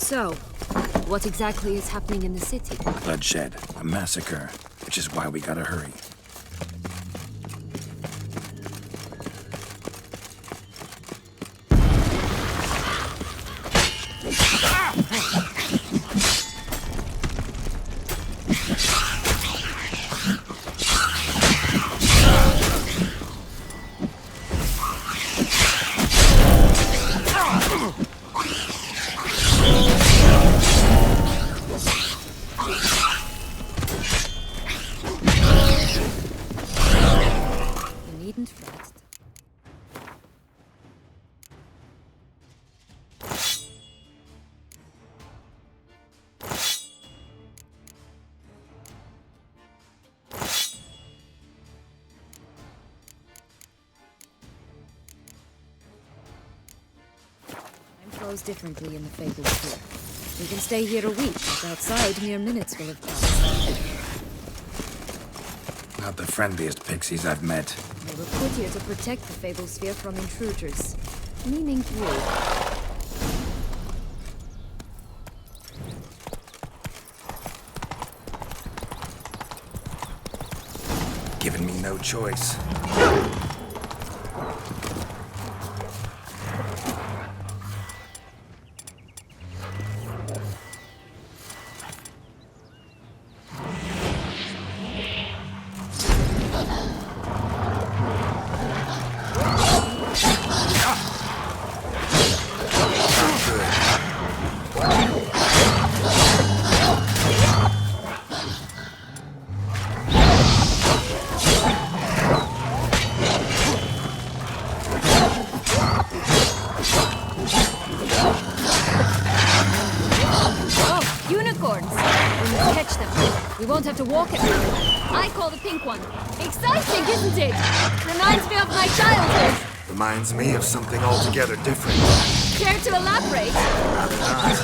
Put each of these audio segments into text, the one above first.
So, what exactly is happening in the city? Bloodshed, a massacre, which is why we gotta hurry. You needn't fret. Time flows differently in the Fabled Sphere. We can stay here a week, but outside mere minutes will have passed. Not the friendliest pixies I've met. They were put here to protect the Fabled Sphere from intruders. Meaning you. Given me no choice. Oh, unicorns! We must catch them. We won't have to walk everywhere. I call the pink one. Exciting, isn't it? Reminds me of my childhood. Reminds me of something altogether different. Care to elaborate? Rather not.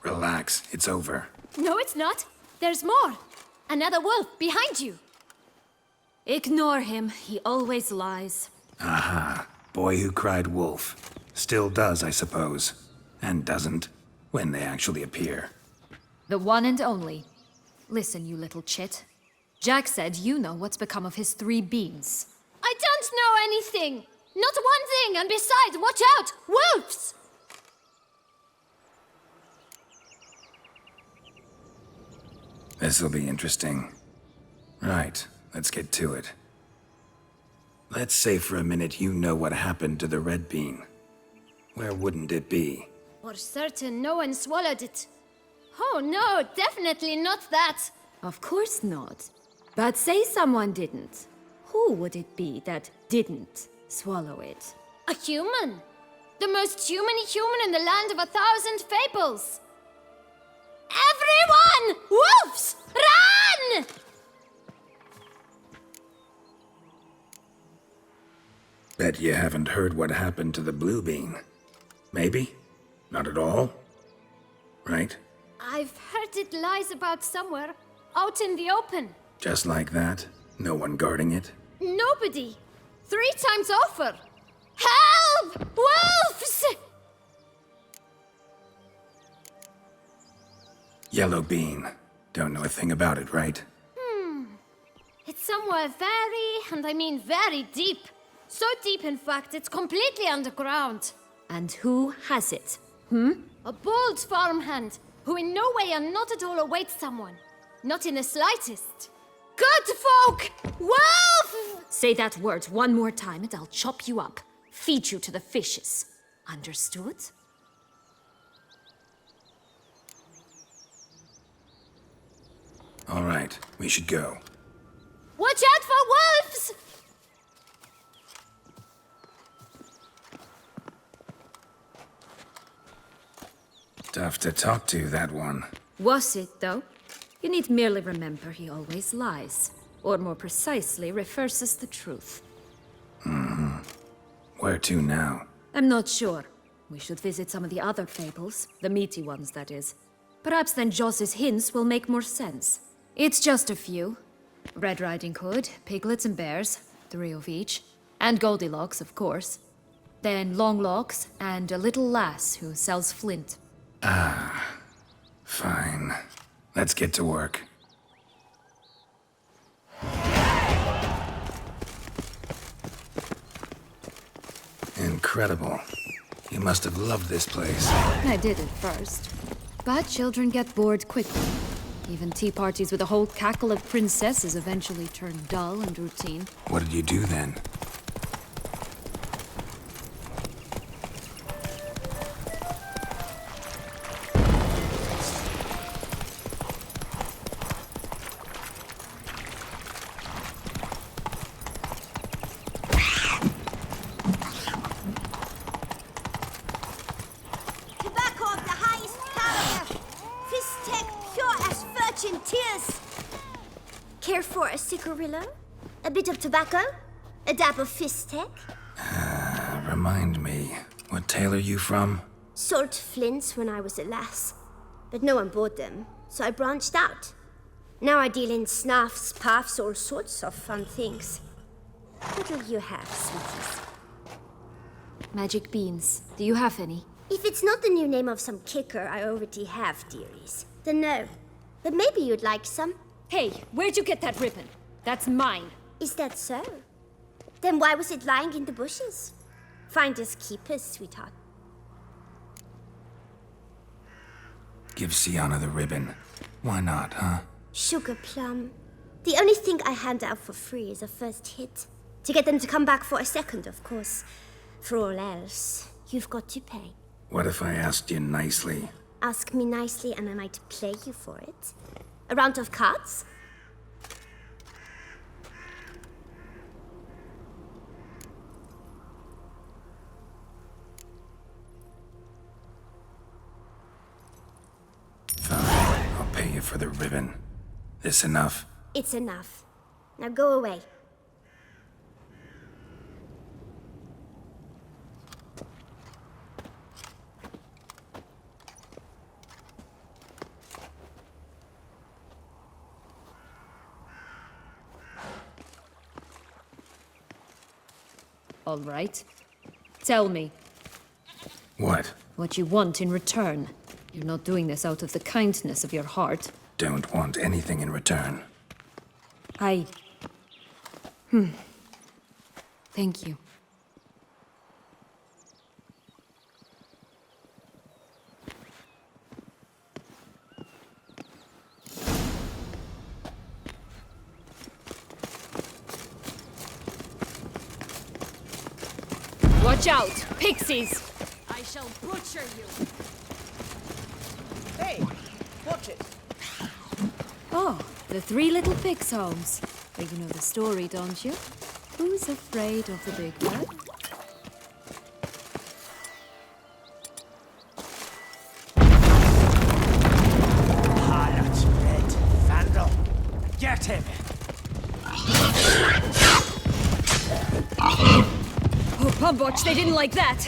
Relax, it's over. No, it's not. There's more. Another wolf behind you. Ignore him. He always lies. Aha. Boy who cried wolf. Still does, I suppose. And doesn't, when they actually appear. The one and only. Listen, you little chit. Jack said you know what's become of his 3 beans. I don't know anything! Not one thing, and besides, watch out! Wolves! This'll be interesting. Right, let's get to it. Let's say for a minute you know what happened to the red bean. Where wouldn't it be? For certain, no one swallowed it. Oh no, definitely not that. Of course not. But say someone didn't. Who would it be that didn't swallow it? A human. The most human in the land of 1,000 fables. Everyone! Wolves! Run! Bet you haven't heard what happened to the blue bean. Maybe? Not at all? Right? I've heard it lies about somewhere, out in the open. Just like that? No one guarding it? Nobody. 3 times over. Help! Wolves! Yellow bean. Don't know a thing about it, right? It's somewhere very, and I mean very deep. So deep, in fact, it's completely underground. And who has it? A bold farmhand, who in no way and not at all awaits someone. Not in the slightest. Good folk! Wolf! Say that word one more time and I'll chop you up. Feed you to the fishes. Understood? All right, we should go. Watch out for wolves! Tough to talk to, that one. Was it, though? You need merely remember he always lies. Or more precisely, reverses the truth. Where to now? I'm not sure. We should visit some of the other fables. The meaty ones, that is. Perhaps then Joss's hints will make more sense. It's just a few. Red Riding Hood, piglets and bears, 3 of each. And Goldilocks, of course. Then Longlocks, and a little lass who sells flint. Fine. Let's get to work. Incredible. You must have loved this place. I did at first. But children get bored quickly. Even tea parties with a whole cackle of princesses eventually turn dull and routine. What did you do then? Tobacco of the highest caliber. Fistech pure as virgin tears. Care for a cigarillo? A bit of tobacco? A dab of fistech? Remind me, what tale are you from? Sold flints when I was a lass. But no one bought them, so I branched out. Now I deal in snuffs, puffs, all sorts of fun things. What'll you have, sweeties? Magic beans. Do you have any? If it's not the new name of some kicker I already have, dearies, then no. But maybe you'd like some. Hey, where'd you get that ribbon? That's mine. Is that so? Then why was it lying in the bushes? Finders keepers, sweetheart. Give Sienna the ribbon. Why not, huh? Sugar plum. The only thing I hand out for free is a first hit. To get them to come back for a second, of course. For all else, you've got to pay. What if I asked you nicely? Ask me nicely and I might play you for it. A round of cards? Fine, I'll pay you for the ribbon. This enough? It's enough. Now go away. All right. Tell me What? what you want in return. You're not doing this out of the kindness of your heart. Don't want anything in return. Thank you. Watch out! Pixies! I shall butcher you! Hey, watch it. Oh, the 3 little pigs' homes. But you know the story, don't you? Who's afraid of the big bird? Harlot, red, vandal. Get him! Oh, Pumbotch, they didn't like that!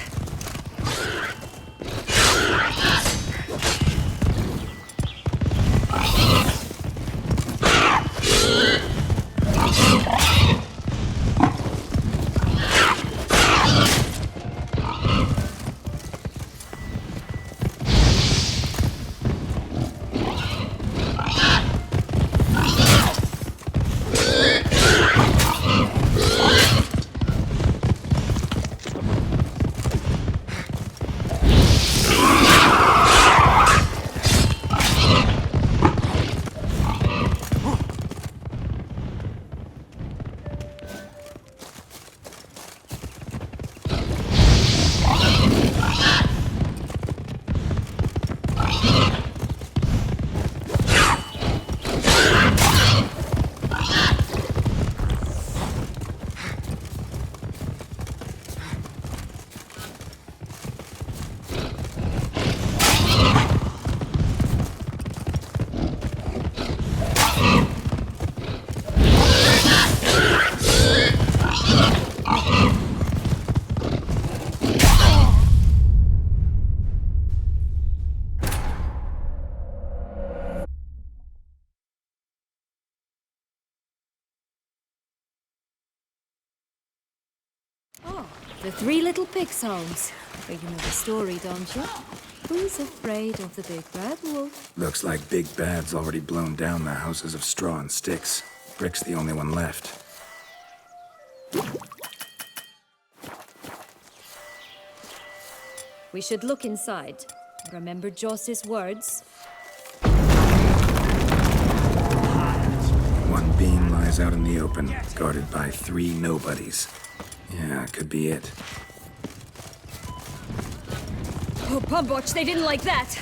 The Three Little Pigs homes. But you know the story, don't you? Who's afraid of the big bad wolf? Looks like Big Bad's already blown down the houses of straw and sticks. Brick's the only one left. We should look inside. Remember Joss's words? One being lies out in the open, guarded by 3 nobodies. Yeah, could be it. Oh, Pumbotch, they didn't like that!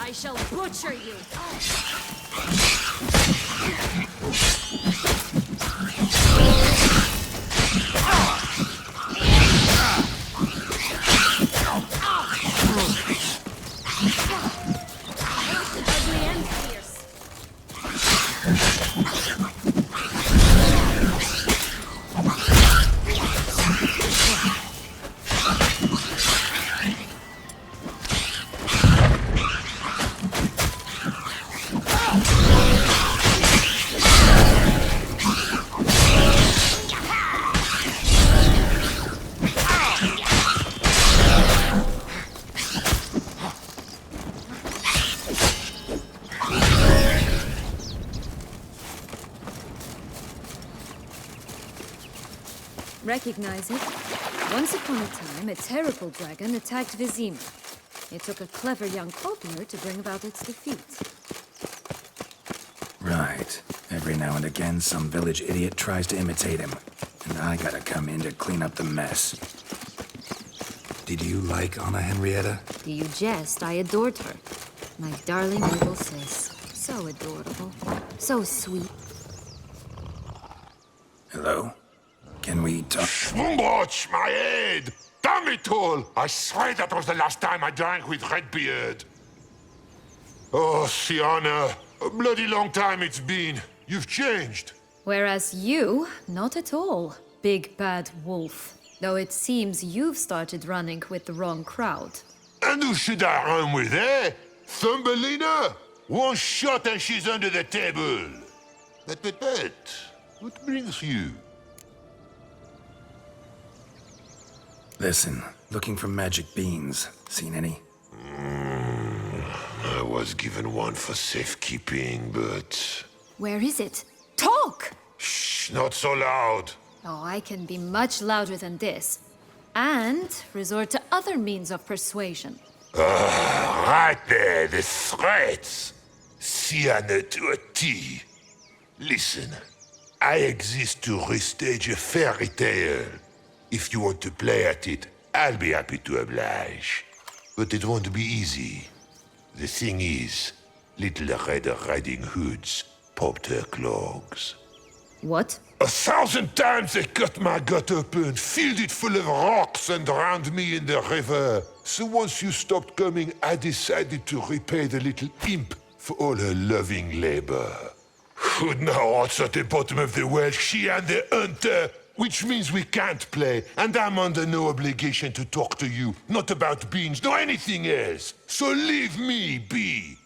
I shall butcher you! Ugly and fierce. Recognize it? Once upon a time, a terrible dragon attacked Vizima. It took a clever young cobbler to bring about its defeat. Right. Every now and again, some village idiot tries to imitate him. And I gotta come in to clean up the mess. Did you like Anna Henrietta? Do you jest? I adored her. My darling little sis. So adorable. So sweet. Hello? Can we talk? Schwumbroch, my head! Damn it all! I swear that was the last time I drank with Redbeard. Oh, Sienna, a bloody long time it's been. You've changed. Whereas you, not at all, big bad wolf. Though it seems you've started running with the wrong crowd. And who should I run with, eh? Thumbelina? One shot and she's under the table. But, what brings you? Listen, looking for magic beans. Seen any? I was given one for safekeeping, but... Where is it? Talk! Shh, not so loud. Oh, I can be much louder than this. And resort to other means of persuasion. Right there, the threats. Sienna to a T. Listen, I exist to restage a fairy tale. If you want to play at it, I'll be happy to oblige. But it won't be easy. The thing is, Little Red Riding Hood's popped her clogs. What? 1,000 times they cut my gut open, filled it full of rocks, and drowned me in the river. So once you stopped coming, I decided to repay the little imp for all her loving labor. Food now rots at the bottom of the well, she and the hunter, which means we can't play, and I'm under no obligation to talk to you, not about beans, nor anything else. So leave me be.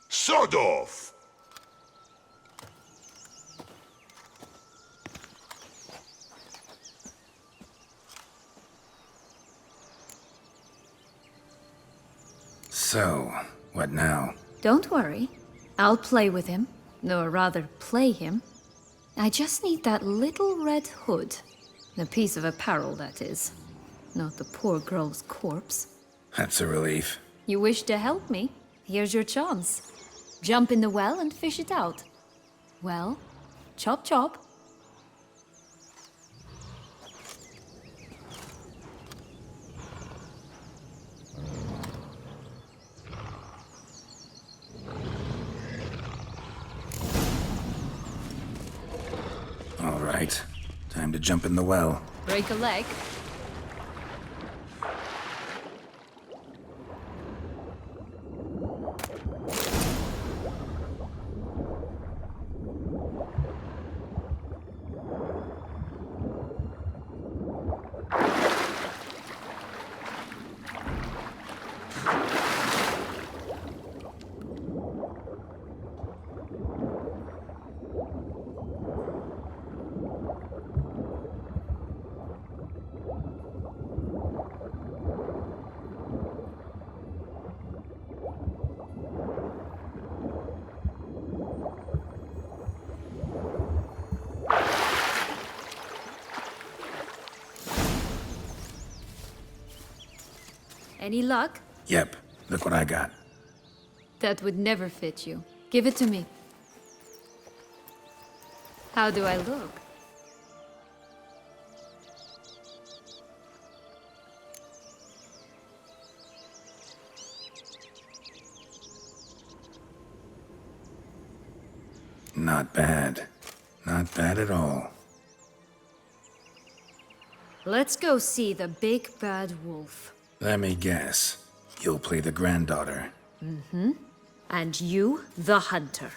Sod off. So, what now? Don't worry. I'll play with him. Or rather, play him. I just need that little red hood. A piece of apparel, that is. Not the poor girl's corpse. That's a relief. You wish to help me? Here's your chance. Jump in the well and fish it out. Well, chop chop. All right. Time to jump in the well. Break a leg. Any luck? Yep, look what I got. That would never fit you. Give it to me. How do I look? Not bad. Not bad at all. Let's go see the big bad wolf. Let me guess. You'll play the granddaughter. And you, the hunter.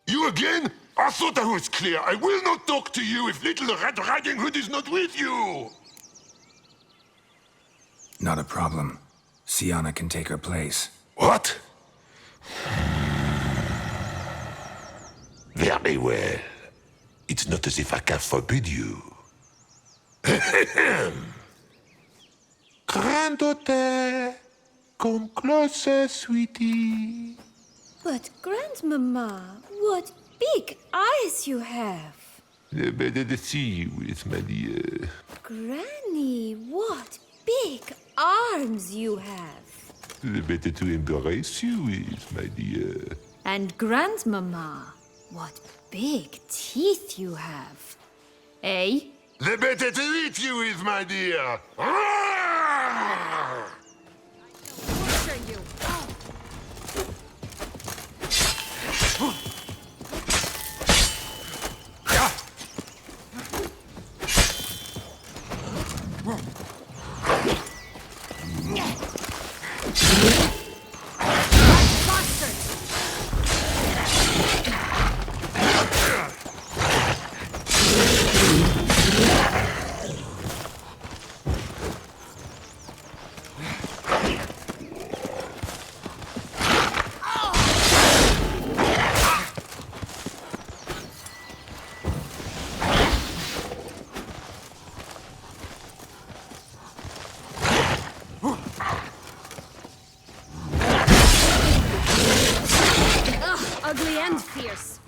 You again? I thought I was clear. I will not talk to you if little Red Riding Hood is not with you. Not a problem. Sienna can take her place. What? Very well. It's not as if I can forbid you. Granddaughter, come closer, sweetie. But, Grandmama, what big eyes you have. The better to see you with, my dear. Granny, what big arms you have. The better to embrace you with, my dear. And Grandmama, what big teeth you have. Eh? The better to eat you with, my dear. Butcher you. Ugly and fierce.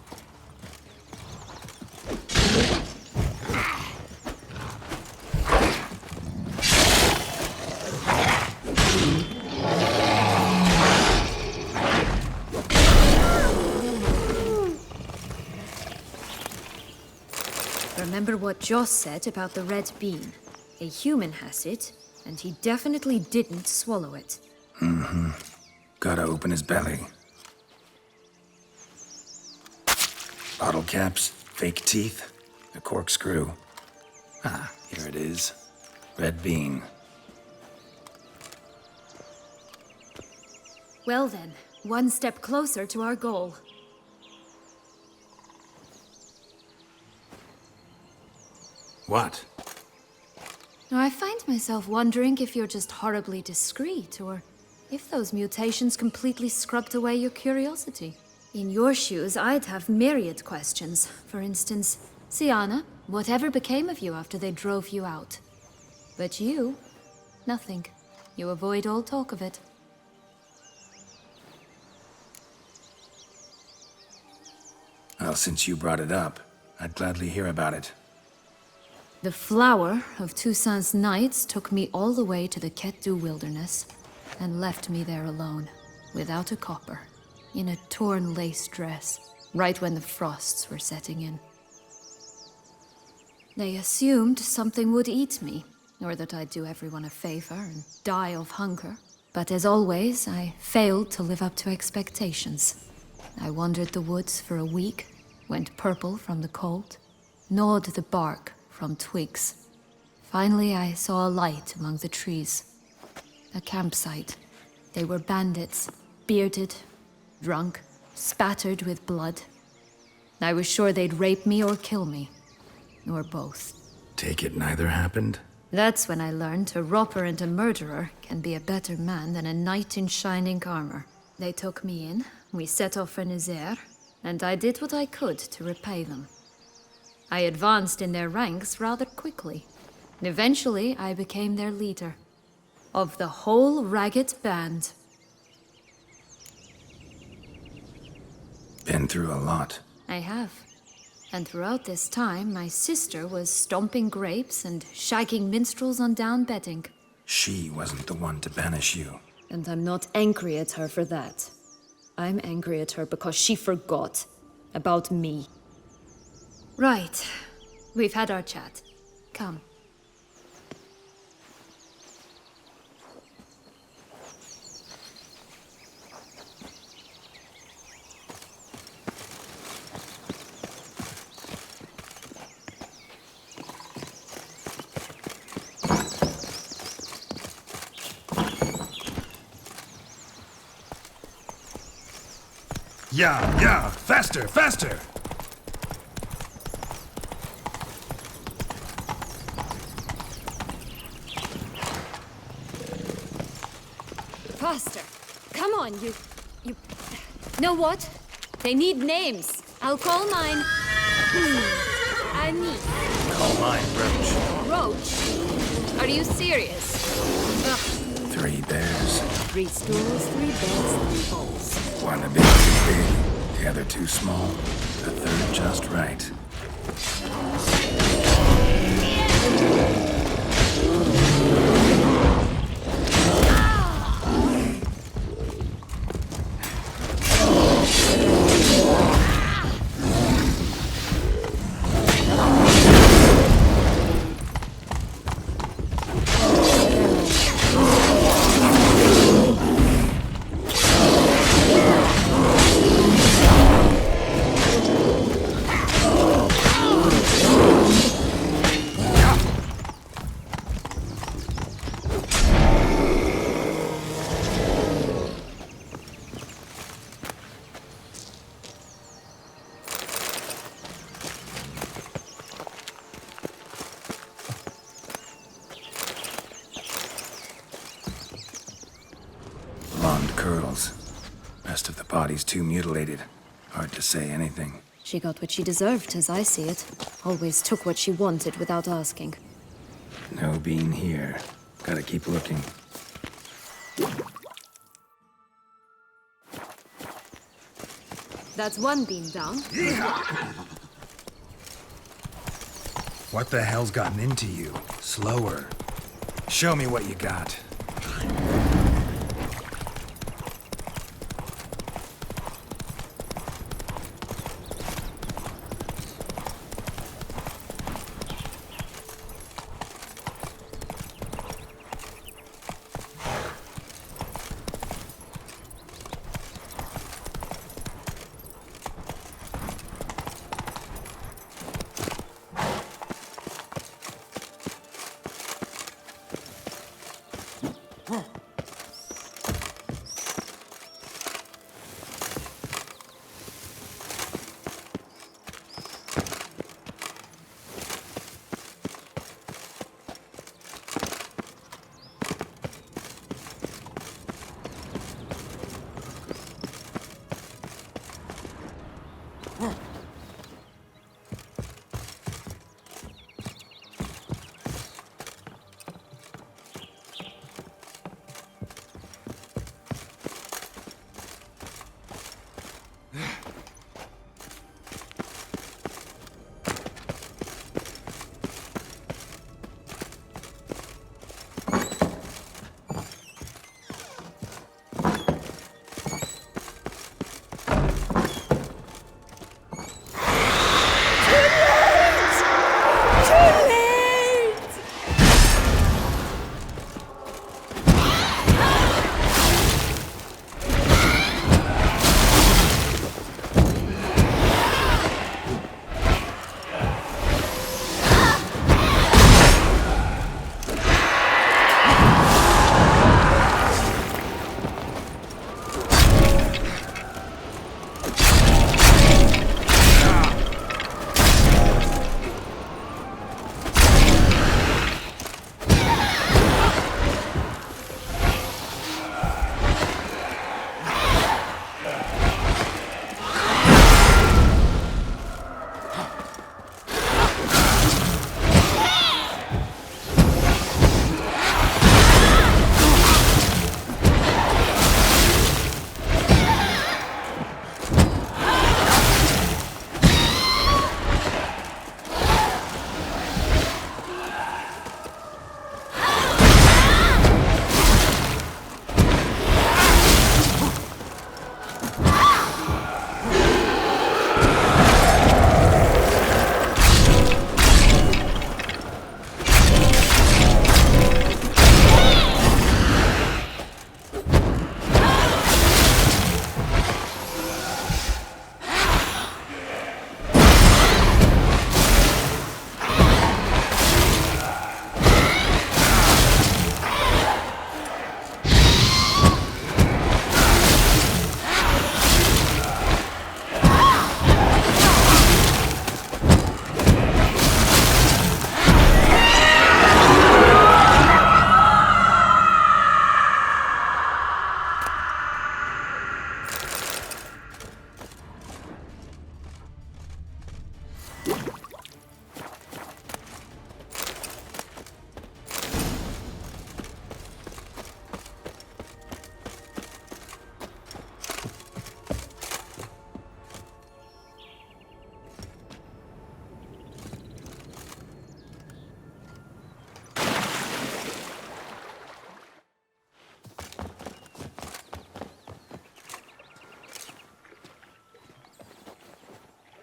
Remember what Joss said about the red bean. A human has it, and he definitely didn't swallow it. Gotta open his belly. Bottle caps, fake teeth, a corkscrew. Ah, here it is. Red bean. Well then, one step closer to our goal. What? I find myself wondering if you're just horribly discreet, or if those mutations completely scrubbed away your curiosity. In your shoes, I'd have myriad questions. For instance, Sienna, whatever became of you after they drove you out? But you, nothing. You avoid all talk of it. Well, since you brought it up, I'd gladly hear about it. The flower of Toussaint's knights took me all the way to the QHD wilderness and left me there alone, without a copper, in a torn lace dress, right when the frosts were setting in. They assumed something would eat me, or that I'd do everyone a favor and die of hunger. But as always, I failed to live up to expectations. I wandered the woods for a week, went purple from the cold, gnawed the bark from twigs. Finally, I saw a light among the trees. A campsite. They were bandits, bearded, drunk, spattered with blood. I was sure they'd rape me or kill me. Or both. Take it neither happened? That's when I learned a robber and a murderer can be a better man than a knight in shining armor. They took me in, we set off for Nazaire, and I did what I could to repay them. I advanced in their ranks rather quickly. Eventually, I became their leader. Of the whole ragged band. Been through a lot. I have. And throughout this time, my sister was stomping grapes and shagging minstrels on down bedding. She wasn't the one to banish you. And I'm not angry at her for that. I'm angry at her because she forgot about me. Right. We've had our chat. Come. Yeah, faster, faster! Faster. Come on, you... Know what? They need names. I'll call mine... Annie. Call mine Roach. Roach? Are you serious? Ugh. 3 bears. 3 stools, 3 beds, 3 bowls. One a bit too big, the other too small, the third just right. Curls. Rest of the body's too mutilated. Hard to say anything. She got what she deserved, as I see it. Always took what she wanted without asking. No bean here. Gotta keep looking. That's one bean down. What the hell's gotten into you? Slower. Show me what you got.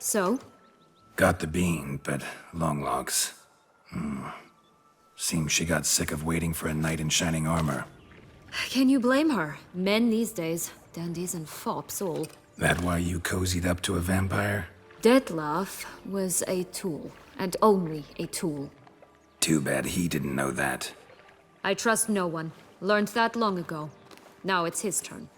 So? Got the bean, but long logs. Seems she got sick of waiting for a knight in shining armor. Can you blame her? Men these days, dandies and fops all. That why you cozied up to a vampire? Dettlaff was a tool, and only a tool. Too bad he didn't know that. I trust no one. Learned that long ago. Now it's his turn.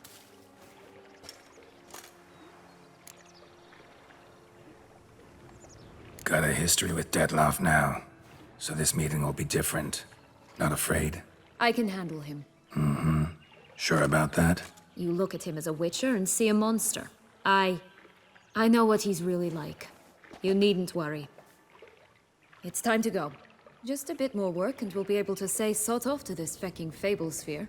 Got a history with Dettlaff now, so this meeting will be different. Not afraid? I can handle him. Sure about that? You look at him as a witcher and see a monster. I know what he's really like. You needn't worry. It's time to go. Just a bit more work and we'll be able to say sort off to this fecking fable sphere.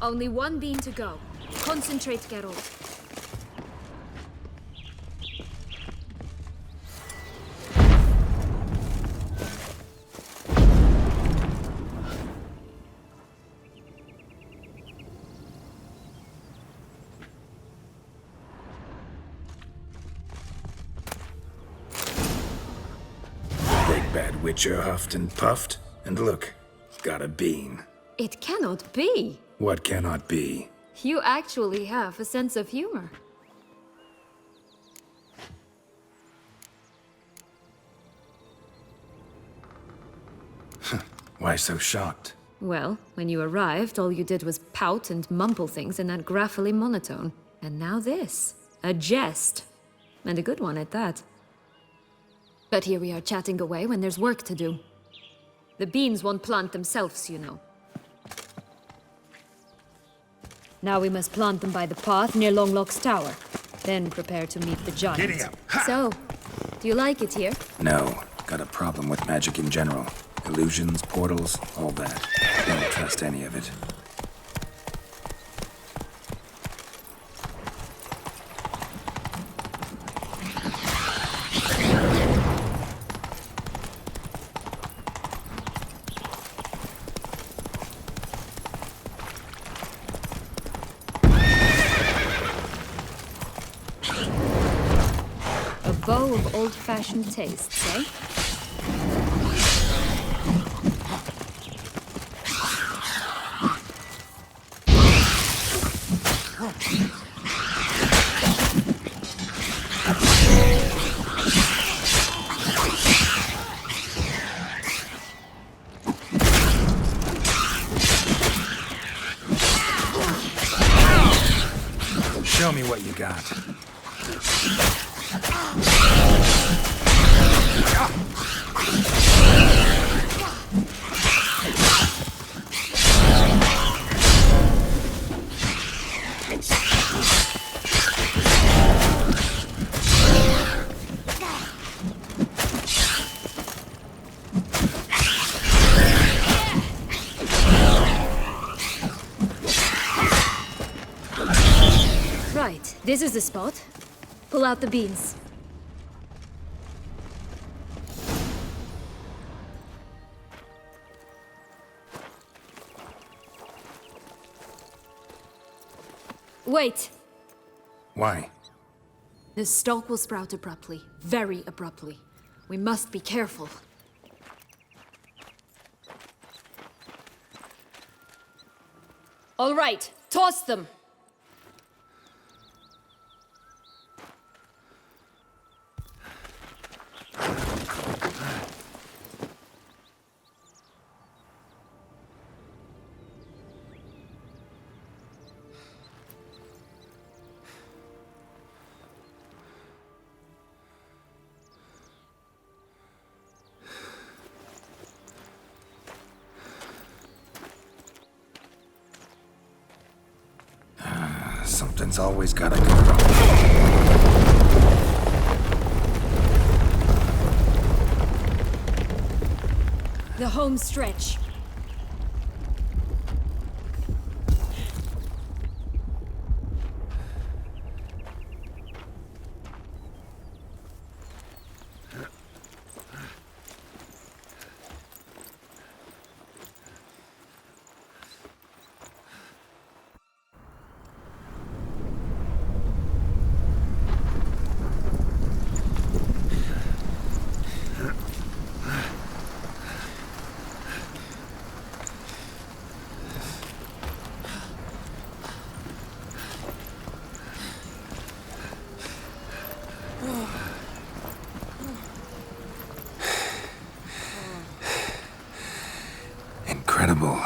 Only one bean to go. Concentrate, Geralt. Big bad witcher huffed and puffed, and look, got a bean. It cannot be. What cannot be? You actually have a sense of humor. Why so shocked? Well, when you arrived, all you did was pout and mumble things in that graphically monotone. And now this. A jest. And a good one at that. But here we are chatting away when there's work to do. The beans won't plant themselves, you know. Now we must plant them by the path near Longlock's tower. Then prepare to meet the giant. Giddy up. So, do you like it here? No, got a problem with magic in general. Illusions, portals, all that. Don't trust any of it. A bow of old-fashioned tastes, eh? Show me what you got. Right, this is the spot. Pull out the beans. Wait! Why? The stalk will sprout abruptly. Very abruptly. We must be careful. All right, toss them! Something's always gotta go wrong. The home stretch. Incredible.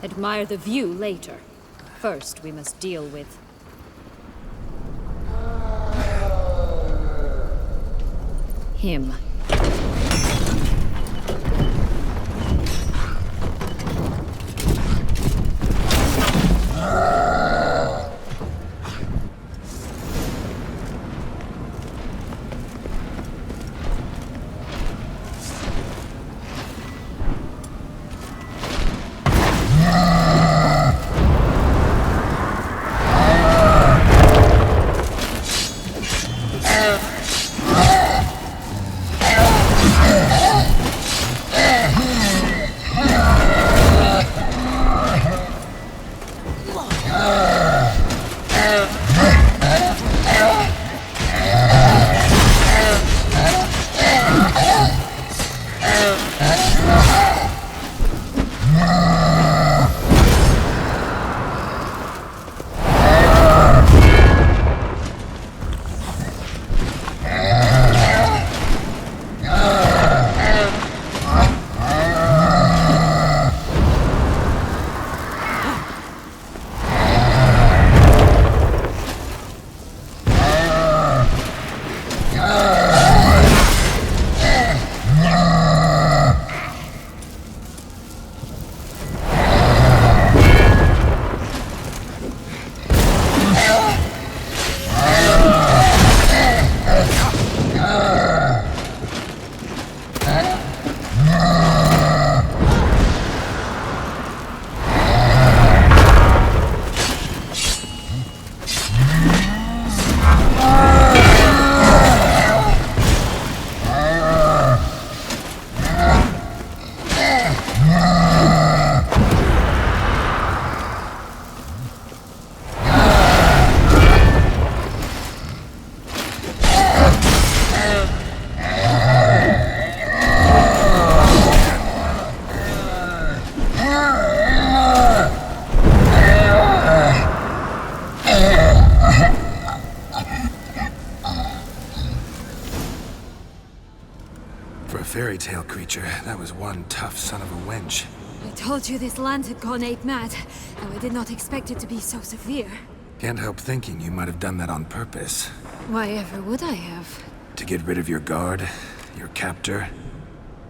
Admire the view later. First, we must deal with... him. fairy tale creature, that was one tough son of a wench. I told you this land had gone ape mad, though I did not expect it to be so severe. Can't help thinking you might have done that on purpose. Why ever would I have? To get rid of your guard, your captor.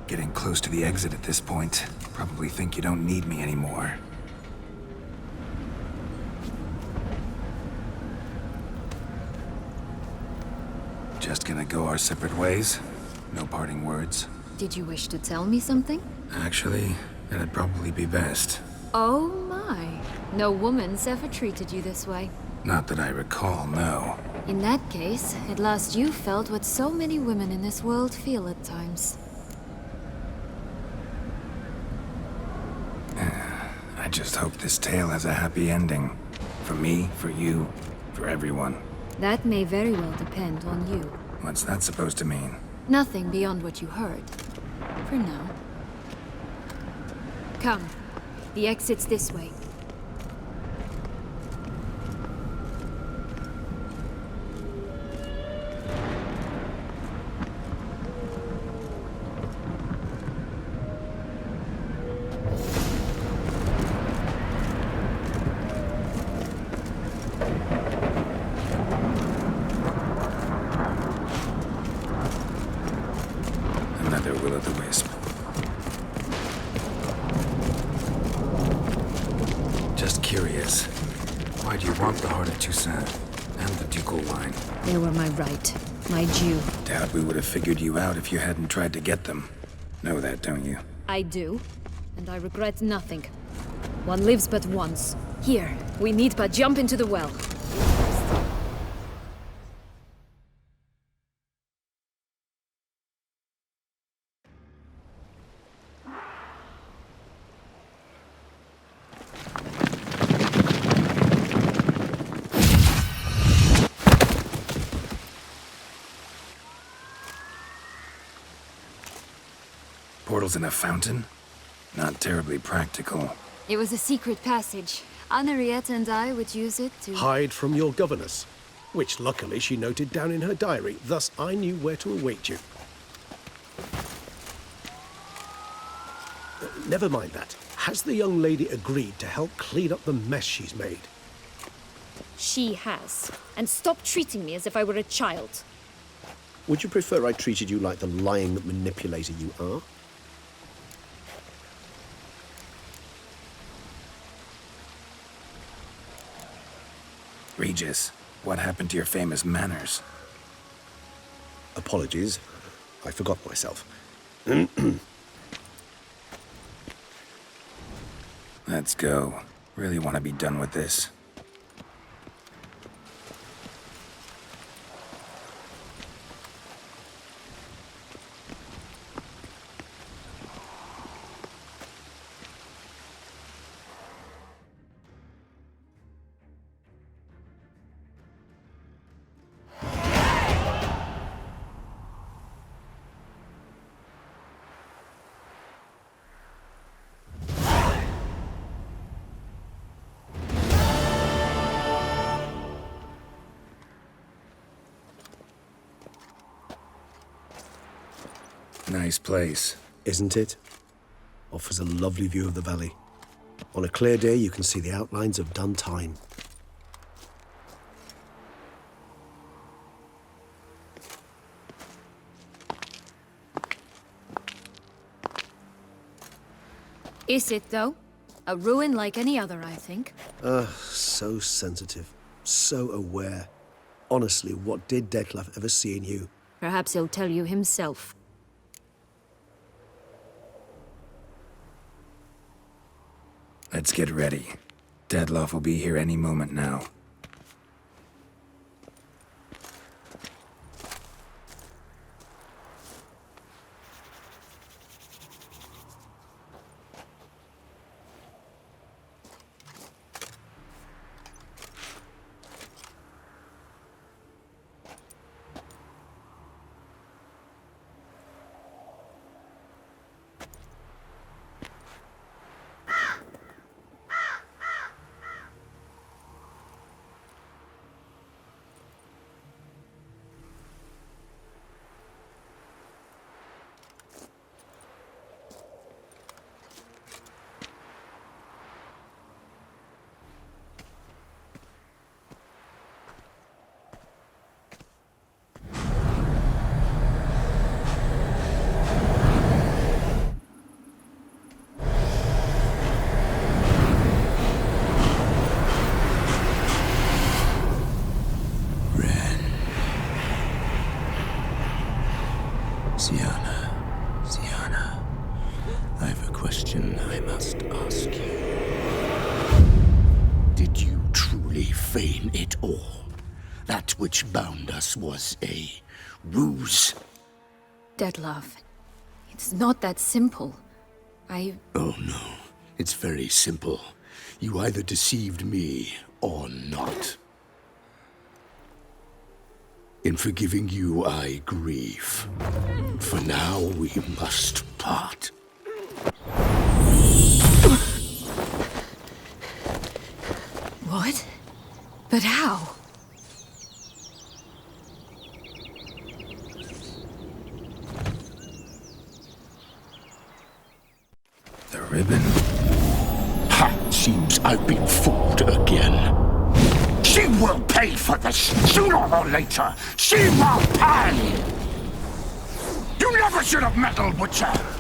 Getting close to the exit at this point. Probably think you don't need me anymore. Just gonna go our separate ways? No parting words? Did you wish to tell me something? Actually, that'd probably be best. Oh my. No woman's ever treated you this way. Not that I recall, no. In that case, at last you felt what so many women in this world feel at times. I just hope this tale has a happy ending. For me, for you, for everyone. That may very well depend on you. What's that supposed to mean? Nothing beyond what you heard. For now. Come. The exit's this way. Another will-o'-the-wisp. Just curious. Why do you want the heart of Toussaint and the ducal wine? They were my right. My due. Doubt we would have figured you out if you hadn't tried to get them. Know that, don't you? I do. And I regret nothing. One lives but once. Here, we need but jump into the well. Portals in a fountain? Not terribly practical. It was a secret passage. Henriette and I would use it to... Hide from your governess, which luckily she noted down in her diary, thus I knew where to await you. Never mind that. Has the young lady agreed to help clean up the mess she's made? She has. And stop treating me as if I were a child. Would you prefer I treated you like the lying manipulator you are? Regis, what happened to your famous manners? Apologies. I forgot myself. Let's go. Really want to be done with this. Nice place. Isn't it? Offers a lovely view of the valley. On a clear day, you can see the outlines of done time. Is it, though? A ruin like any other, I think. So sensitive. So aware. Honestly, what did Detlef ever see in you? Perhaps he'll tell you himself. Let's get ready. Detlef will be here any moment now. feign it all. That which bound us was a ruse. Dead love. It's not that simple. Oh no, it's very simple. You either deceived me or not. In forgiving you, I grieve. For now, we must part. What? But how? The ribbon. Ha! Seems I've been fooled again. She will pay for this, sooner or later. She will pay! You never should have meddled with her!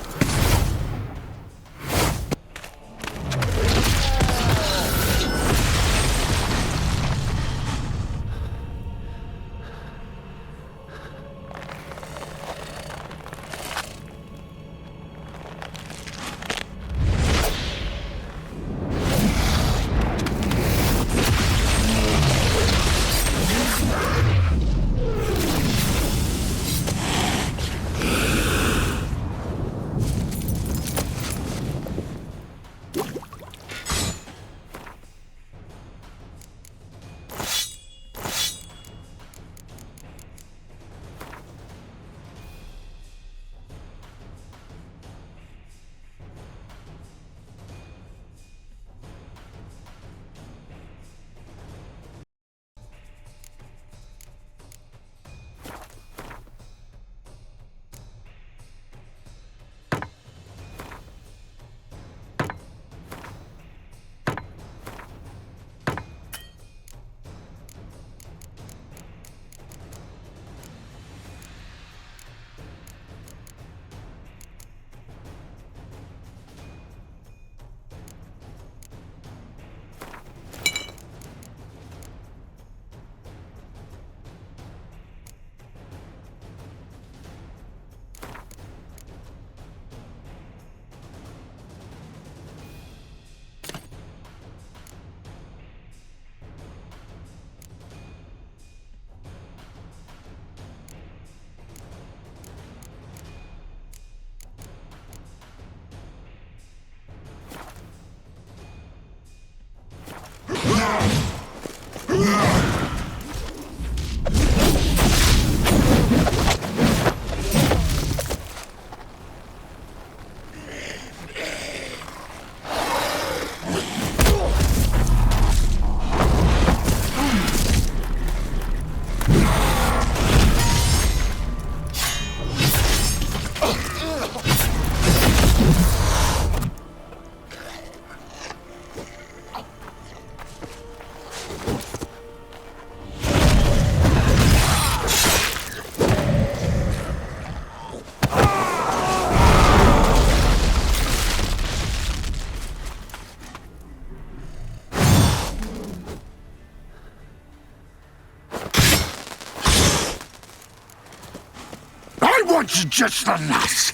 Want you just the lass.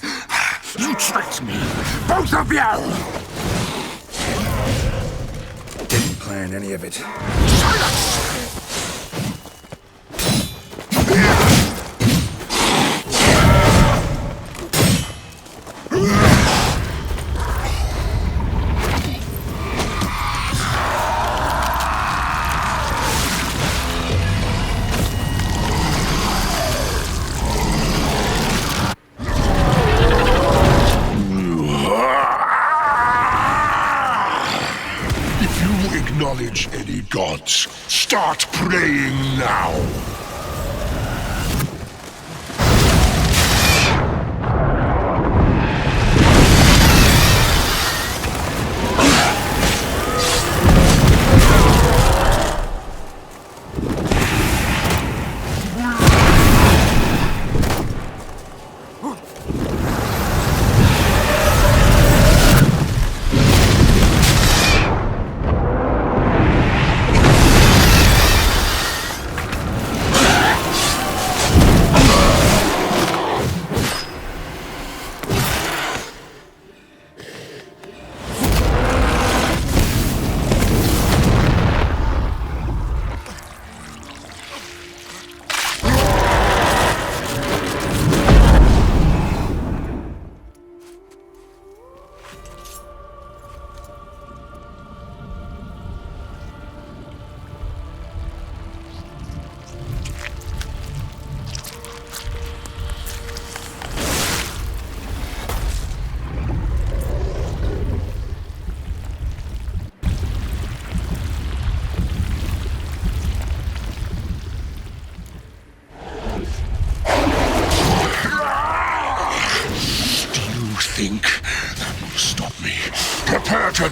You tricked me, both of you! Didn't plan any of it. Silence! Acknowledge any gods. Start praying now.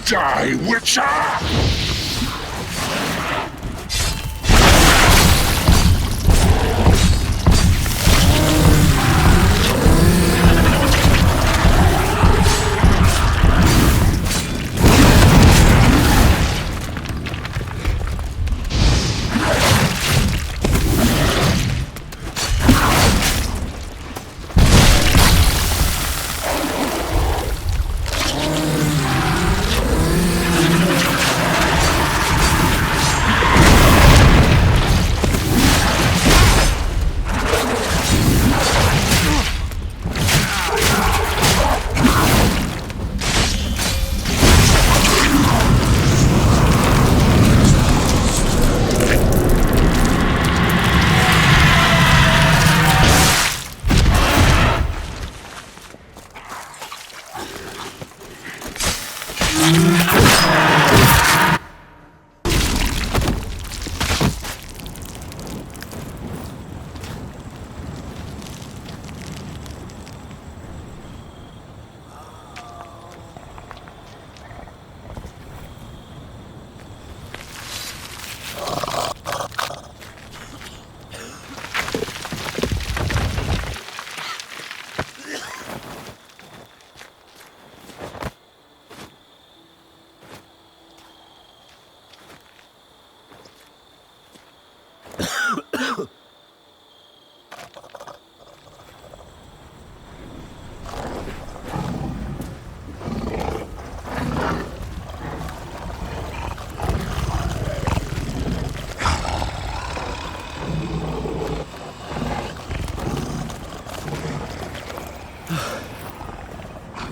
Die, Witcher!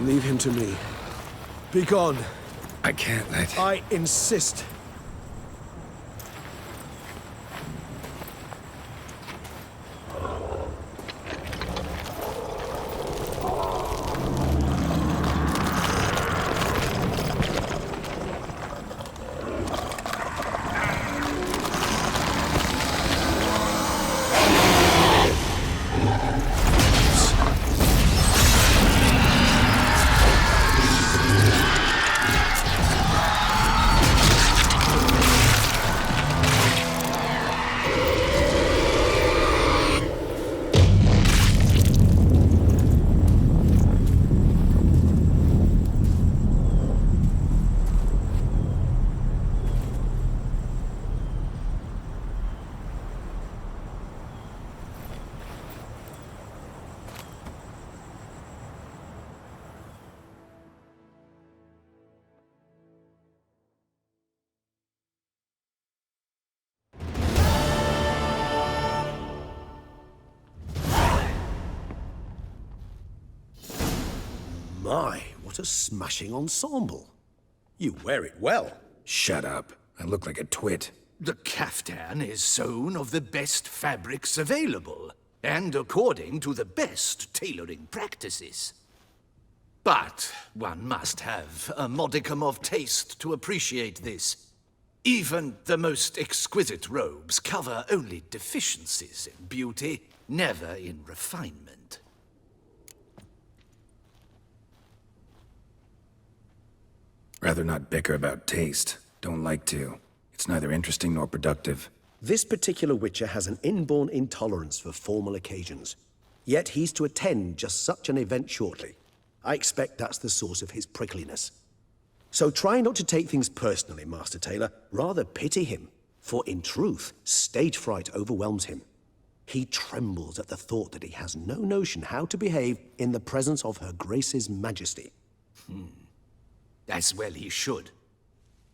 Leave him to me. Be gone. I can't let... I insist. My, what a smashing ensemble. You wear it well. Shut up. I look like a twit. The caftan is sewn of the best fabrics available, and according to the best tailoring practices. But one must have a modicum of taste to appreciate this. Even the most exquisite robes cover only deficiencies in beauty, never in refinement. Rather not bicker about taste. Don't like to. It's neither interesting nor productive. This particular Witcher has an inborn intolerance for formal occasions. Yet he's to attend just such an event shortly. I expect that's the source of his prickliness. So try not to take things personally, Master Tailor. Rather pity him. For in truth, stage fright overwhelms him. He trembles at the thought that he has no notion how to behave in the presence of Her Grace's Majesty. As well he should.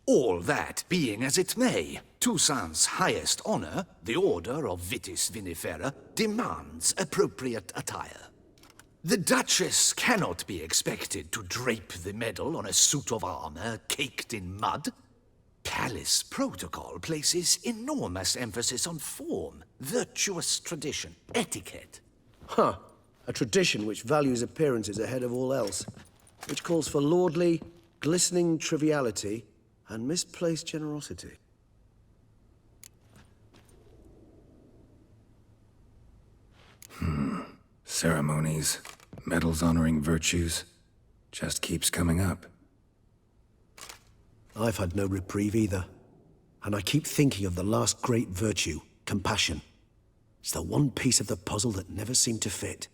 All that being as it may, Toussaint's highest honor, the Order of Vitis Vinifera, demands appropriate attire. The Duchess cannot be expected to drape the medal on a suit of armor caked in mud. Palace protocol places enormous emphasis on form, virtuous tradition, etiquette. Huh. A tradition which values appearances ahead of all else. Which calls for lordly, glistening triviality and misplaced generosity. Ceremonies, medals honoring virtues, just keeps coming up. I've had no reprieve either. And I keep thinking of the last great virtue, compassion. It's the one piece of the puzzle that never seemed to fit.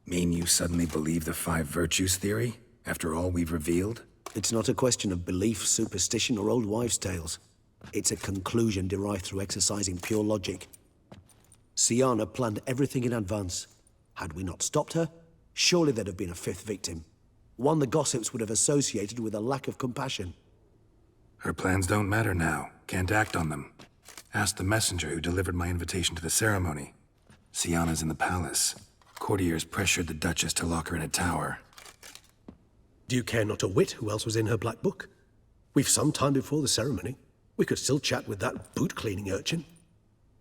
Mean you suddenly believe the five virtues theory, after all we've revealed? It's not a question of belief, superstition, or old wives' tales. It's a conclusion derived through exercising pure logic. Sienna planned everything in advance. Had we not stopped her, surely there'd have been a fifth victim. One the gossips would have associated with a lack of compassion. Her plans don't matter now. Can't act on them. Ask the messenger who delivered my invitation to the ceremony. Sienna's in the palace. Courtiers pressured the Duchess to lock her in a tower. Do you care not a whit who else was in her black book? We've some time before the ceremony. We could still chat with that boot-cleaning urchin.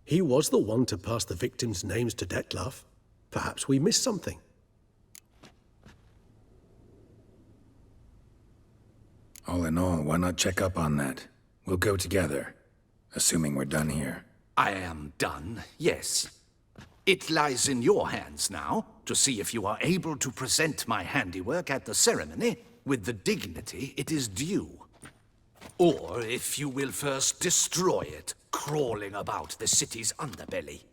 He was the one to pass the victims' names to Dettlaff. Perhaps we missed something. All in all, why not check up on that? We'll go together, assuming we're done here. I am done, yes. It lies in your hands now to see if you are able to present my handiwork at the ceremony with the dignity it is due. Or if you will first destroy it, crawling about the city's underbelly.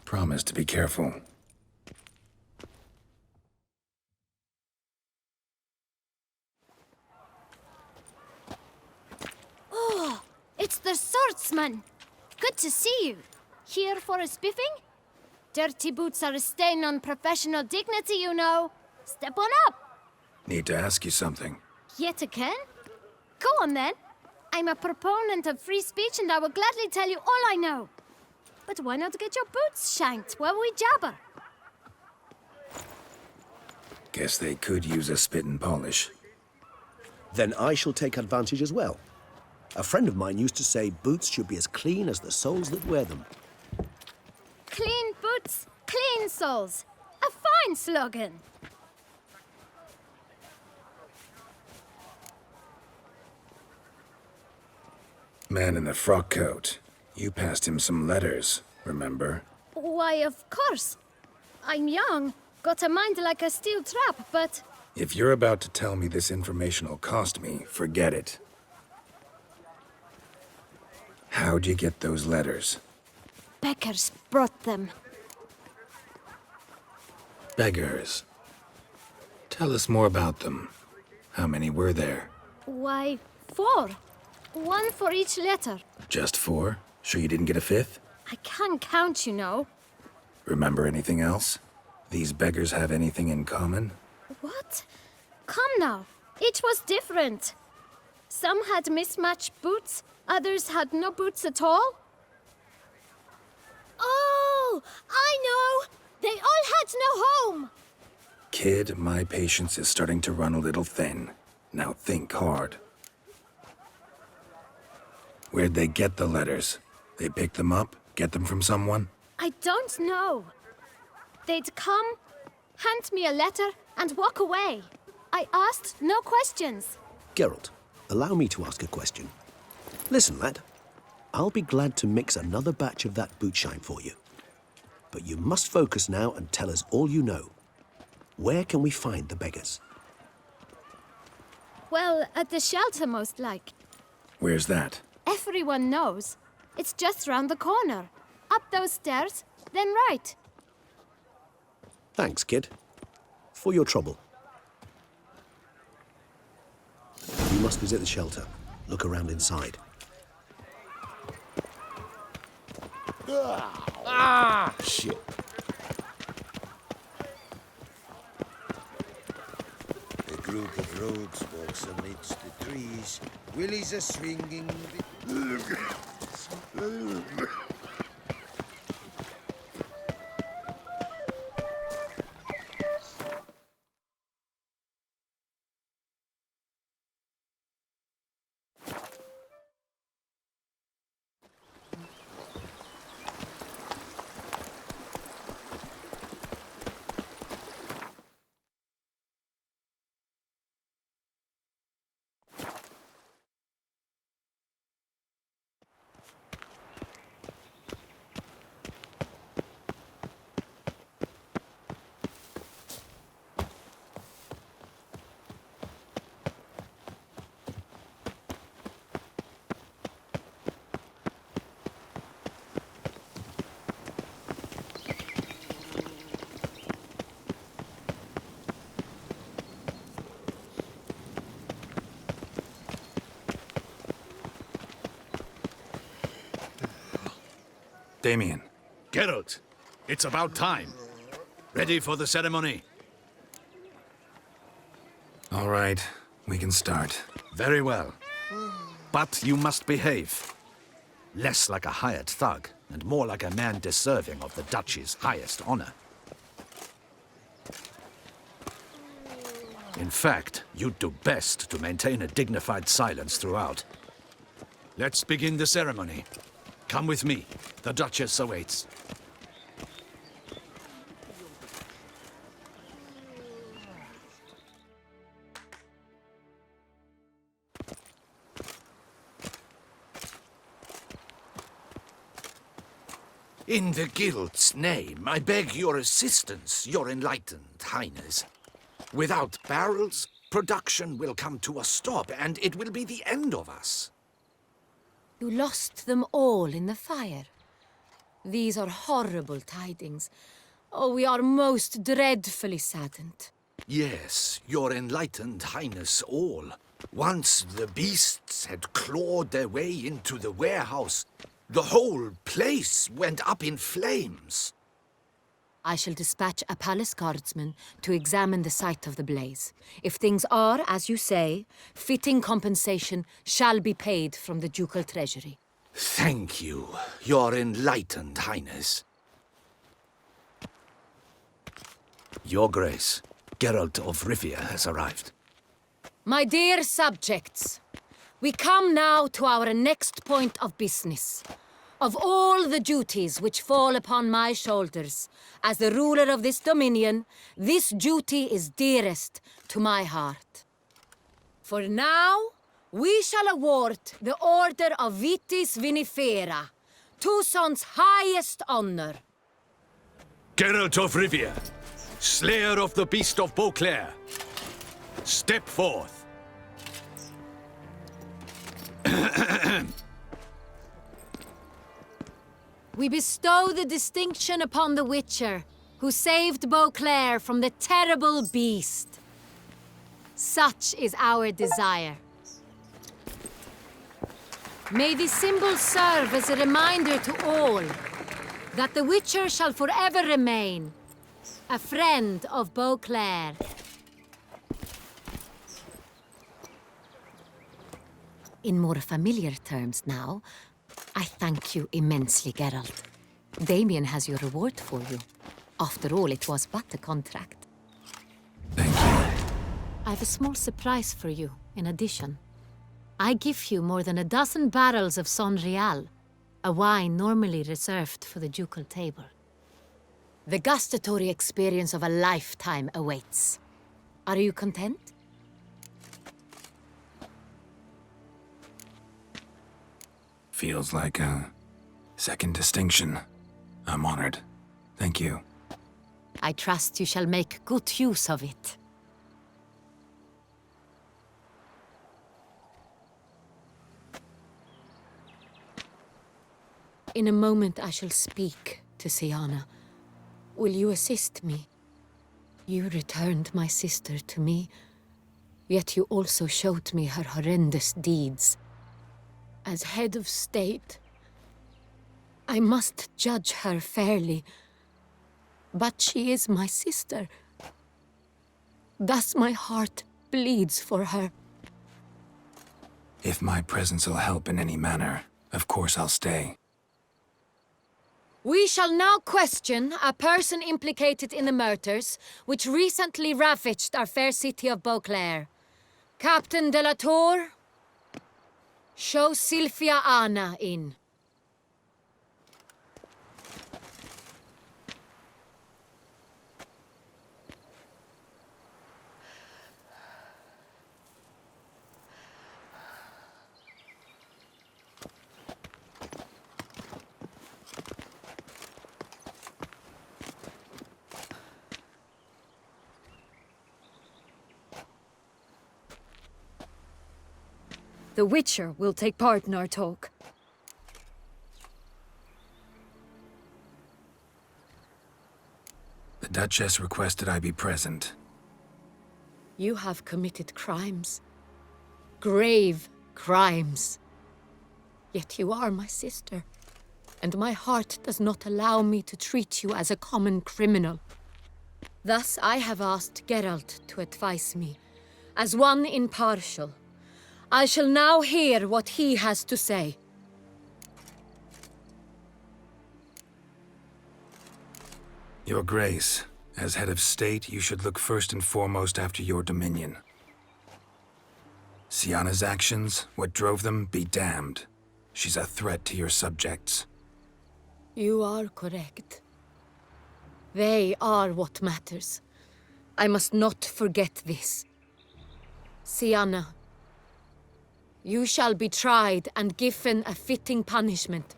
Promise to be careful. Oh, it's the swordsman. Good to see you. Here for a spiffing? Dirty boots are a stain on professional dignity, you know. Step on up. Need to ask you something. Yet again? Go on then. I'm a proponent of free speech and I will gladly tell you all I know. But why not get your boots shanked while we jabber? Guess they could use a spit and polish. Then I shall take advantage as well. A friend of mine used to say boots should be as clean as the soles that wear them. Clean boots, clean soles. A fine slogan. Man in the frock coat. You passed him some letters, remember? Why, of course. I'm young, got a mind like a steel trap, but... If you're about to tell me this information will cost me, forget it. How'd you get those letters? Beggars brought them. Beggars. Tell us more about them. How many were there? Why, 4. One for each letter. Just 4? Sure you didn't get a 5th? I can't count, you know. Remember anything else? These beggars have anything in common? What? Come now. Each was different. Some had mismatched boots, others had no boots at all. Oh, I know! They all had no home! Kid, my patience is starting to run a little thin. Now think hard. Where'd they get the letters? They pick them up? Get them from someone? I don't know. They'd come, hand me a letter, and walk away. I asked no questions. Geralt, allow me to ask a question. Listen, lad. I'll be glad to mix another batch of that bootshine for you. But you must focus now and tell us all you know. Where can we find the beggars? Well, at the shelter, most like. Where's that? Everyone knows. It's just round the corner. Up those stairs, then right. Thanks, kid. For your trouble. You must visit the shelter. Look around inside. Shit. A group of rogues walks amidst the trees. Willies are swinging. Damien. Geralt, it's about time. Ready for the ceremony? All right, we can start. Very well. But you must behave. Less like a hired thug, and more like a man deserving of the Duchy's highest honor. In fact, you'd do best to maintain a dignified silence throughout. Let's begin the ceremony. Come with me. The Duchess awaits. In the Guild's name, I beg your assistance, your enlightened highness. Without barrels, production will come to a stop, and it will be the end of us. You lost them all in the fire. These are horrible tidings. Oh, we are most dreadfully saddened. Yes, your enlightened highness all. Once the beasts had clawed their way into the warehouse, the whole place went up in flames. I shall dispatch a palace guardsman to examine the site of the blaze. If things are, as you say, fitting compensation shall be paid from the ducal treasury. Thank you, your enlightened highness. Your Grace, Geralt of Rivia has arrived. My dear subjects, we come now to our next point of business. Of all the duties which fall upon my shoulders, as the ruler of this dominion, this duty is dearest to my heart. For now, we shall award the Order of Vitis Vinifera, Toussaint's highest honor. Geralt of Rivia, slayer of the beast of Beauclair, step forth. We bestow the distinction upon the Witcher, who saved Beauclair from the terrible beast. Such is our desire. May this symbol serve as a reminder to all that the Witcher shall forever remain a friend of Beauclair. In more familiar terms now, I thank you immensely, Geralt. Damien has your reward for you. After all, it was but a contract. Thank you. I have a small surprise for you, in addition. I give you more than a dozen barrels of Son Real, a wine normally reserved for the ducal table. The gustatory experience of a lifetime awaits. Are you content? Feels like a second distinction. I'm honored. Thank you. I trust you shall make good use of it. In a moment I shall speak to Siana. Will you assist me? You returned my sister to me, yet you also showed me her horrendous deeds. As head of state, I must judge her fairly. But she is my sister. Thus my heart bleeds for her. If my presence will help in any manner, of course I'll stay. We shall now question a person implicated in the murders which recently ravaged our fair city of Beauclair. Captain de la Tour, show Sylvia Anna in. The Witcher will take part in our talk. The Duchess requested I be present. You have committed crimes. Grave crimes. Yet you are my sister. and my heart does not allow me to treat you as a common criminal. Thus, I have asked Geralt to advise me, as one impartial. I shall now hear what he has to say. Your Grace, as head of state, you should look first and foremost after your dominion. Sienna's actions, what drove them, be damned. She's a threat to your subjects. You are correct. They are what matters. I must not forget this. Sienna, you shall be tried and given a fitting punishment.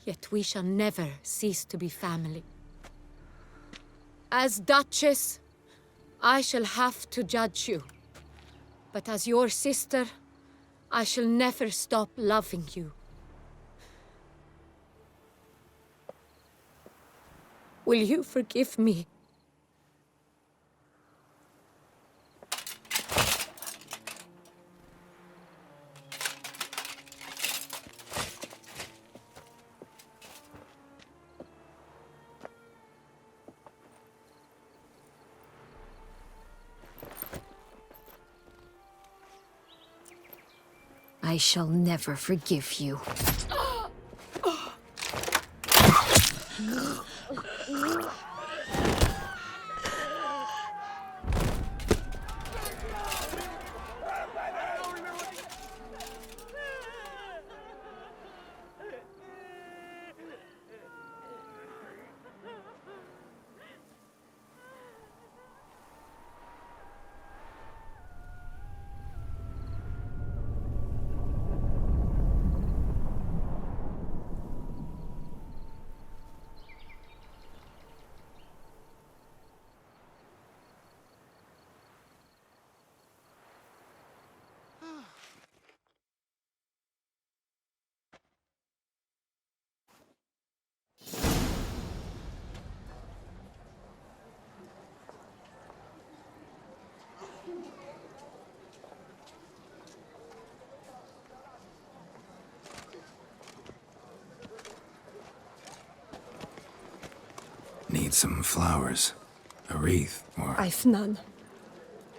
Yet we shall never cease to be family. As Duchess, I shall have to judge you. But as your sister, I shall never stop loving you. Will you forgive me? I shall never forgive you. Need some flowers. A wreath, or... I've none.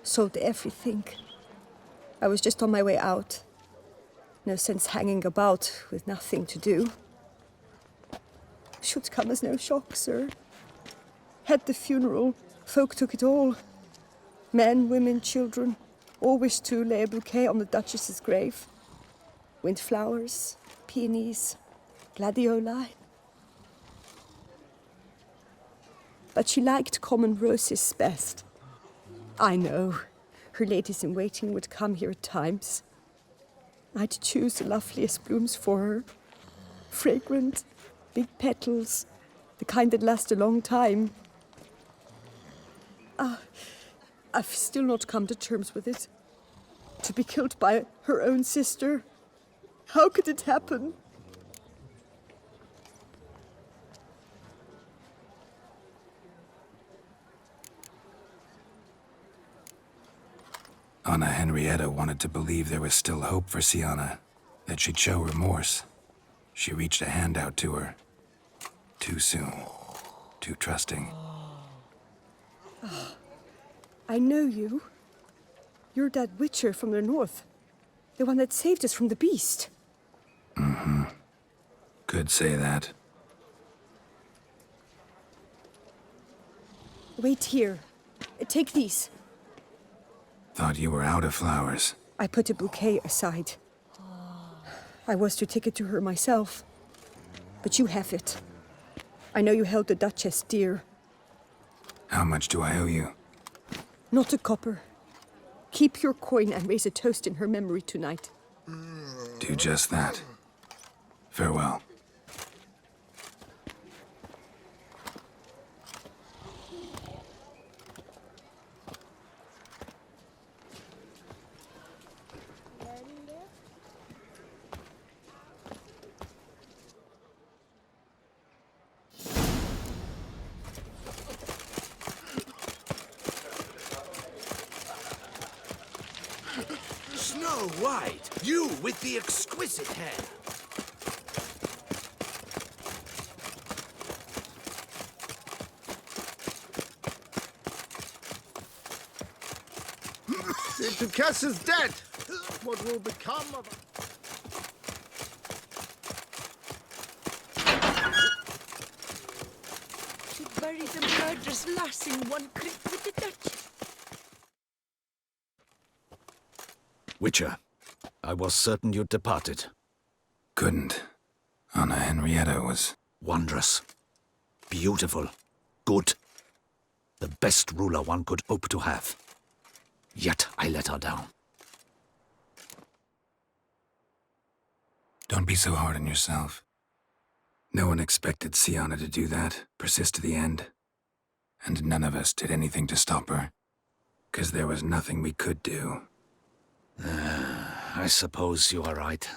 Sold everything. I was just on my way out. No sense hanging about with nothing to do. Should come as no shock, sir. Had the funeral. Folk took it all. Men, women, children. All wished to lay a bouquet on the Duchess's grave. Windflowers, peonies, gladioli. But she liked common roses best. I know. Her ladies-in-waiting would come here at times. I'd choose the loveliest blooms for her. Fragrant, big petals, the kind that last a long time. I've still not come to terms with it. To be killed by her own sister. How could it happen? Anna Henrietta wanted to believe there was still hope for Sienna, that she'd show remorse. She reached a hand out to her. Too soon. Too trusting. I know you. You're that witcher from the north. The one that saved us from the beast. Mm-hmm. Could say that. Wait here. Take these. Thought you were out of flowers. I put a bouquet aside. I was to take it to her myself. But you have it. I know you held the Duchess dear. How much do I owe you? Not a copper. Keep your coin and raise a toast in her memory tonight. Do just that. Farewell. Snow White, you with the exquisite hair. The castle's dead! What will become of... Should bury the murderous lass in one crypt with the Duchess. Witcher, I was certain you'd departed. Couldn't. Anna Henrietta was... Wondrous. Beautiful. Good. The best ruler one could hope to have. Yet I let her down. Don't be so hard on yourself. No one expected Sienna to do that, persist to the end. And none of us did anything to stop her. 'Cause there was nothing we could do. I suppose you are right.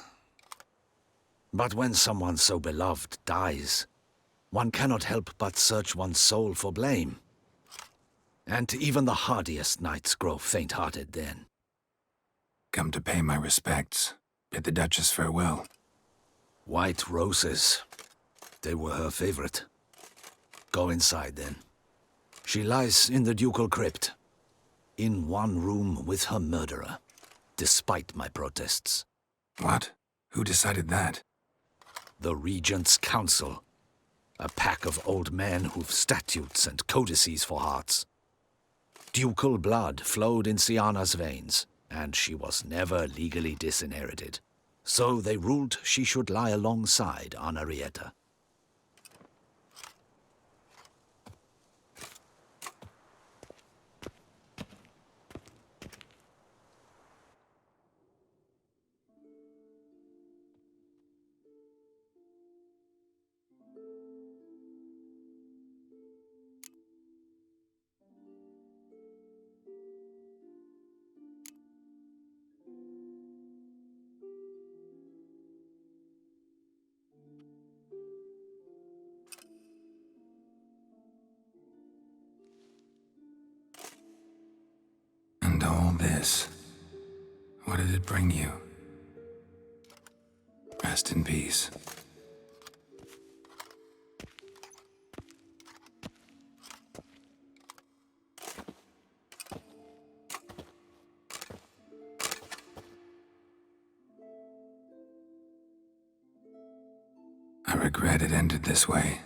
But when someone so beloved dies, one cannot help but search one's soul for blame. And even the hardiest knights grow faint-hearted then. Come to pay my respects. Bid the Duchess farewell. White roses. They were her favorite. Go inside then. She lies in the ducal crypt, in one room with her murderer, despite my protests. What? Who decided that? The Regent's Council. A pack of old men who've statutes and codices for hearts. Ducal blood flowed in Sienna's veins, and she was never legally disinherited. So they ruled she should lie alongside Anarietta. And all this, what did it bring you? Rest in peace. I regret it ended this way,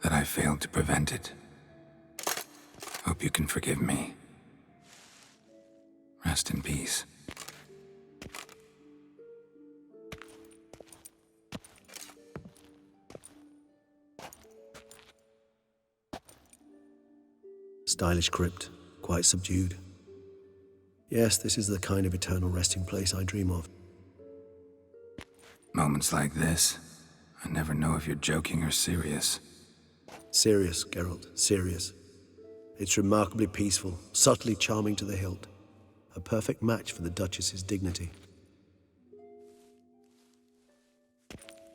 that I failed to prevent it. Hope you can forgive me. Rest in peace. Stylish crypt, quite subdued. Yes, this is the kind of eternal resting place I dream of. Moments like this, I never know if you're joking or serious. Serious, Geralt, serious. It's remarkably peaceful, subtly charming to the hilt. A perfect match for the Duchess's dignity.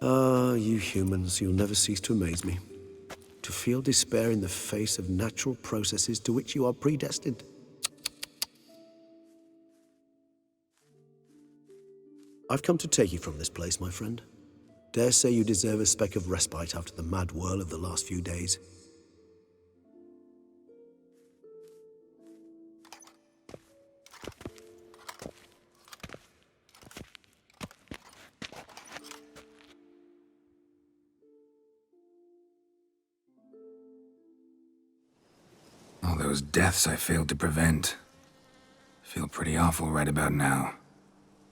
Ah, you humans, you'll never cease to amaze me. To feel despair in the face of natural processes to which you are predestined. I've come to take you from this place, my friend. Dare say you deserve a speck of respite after the mad whirl of the last few days. All those deaths I failed to prevent. Feel pretty awful right about now.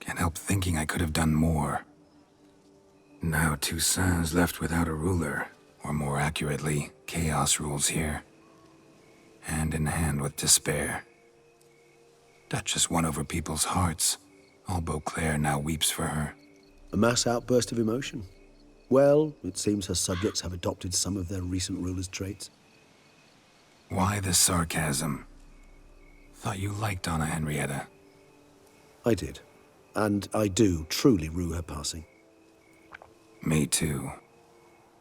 Can't help thinking I could have done more. Now Toussaint's left without a ruler, or more accurately, chaos rules here. Hand in hand with despair. Duchess won over people's hearts. All Beauclair now weeps for her. A mass outburst of emotion. Well, it seems her subjects have adopted some of their recent ruler's traits. Why the sarcasm? Thought you liked Anna Henrietta. I did. And I do truly rue her passing. Me too.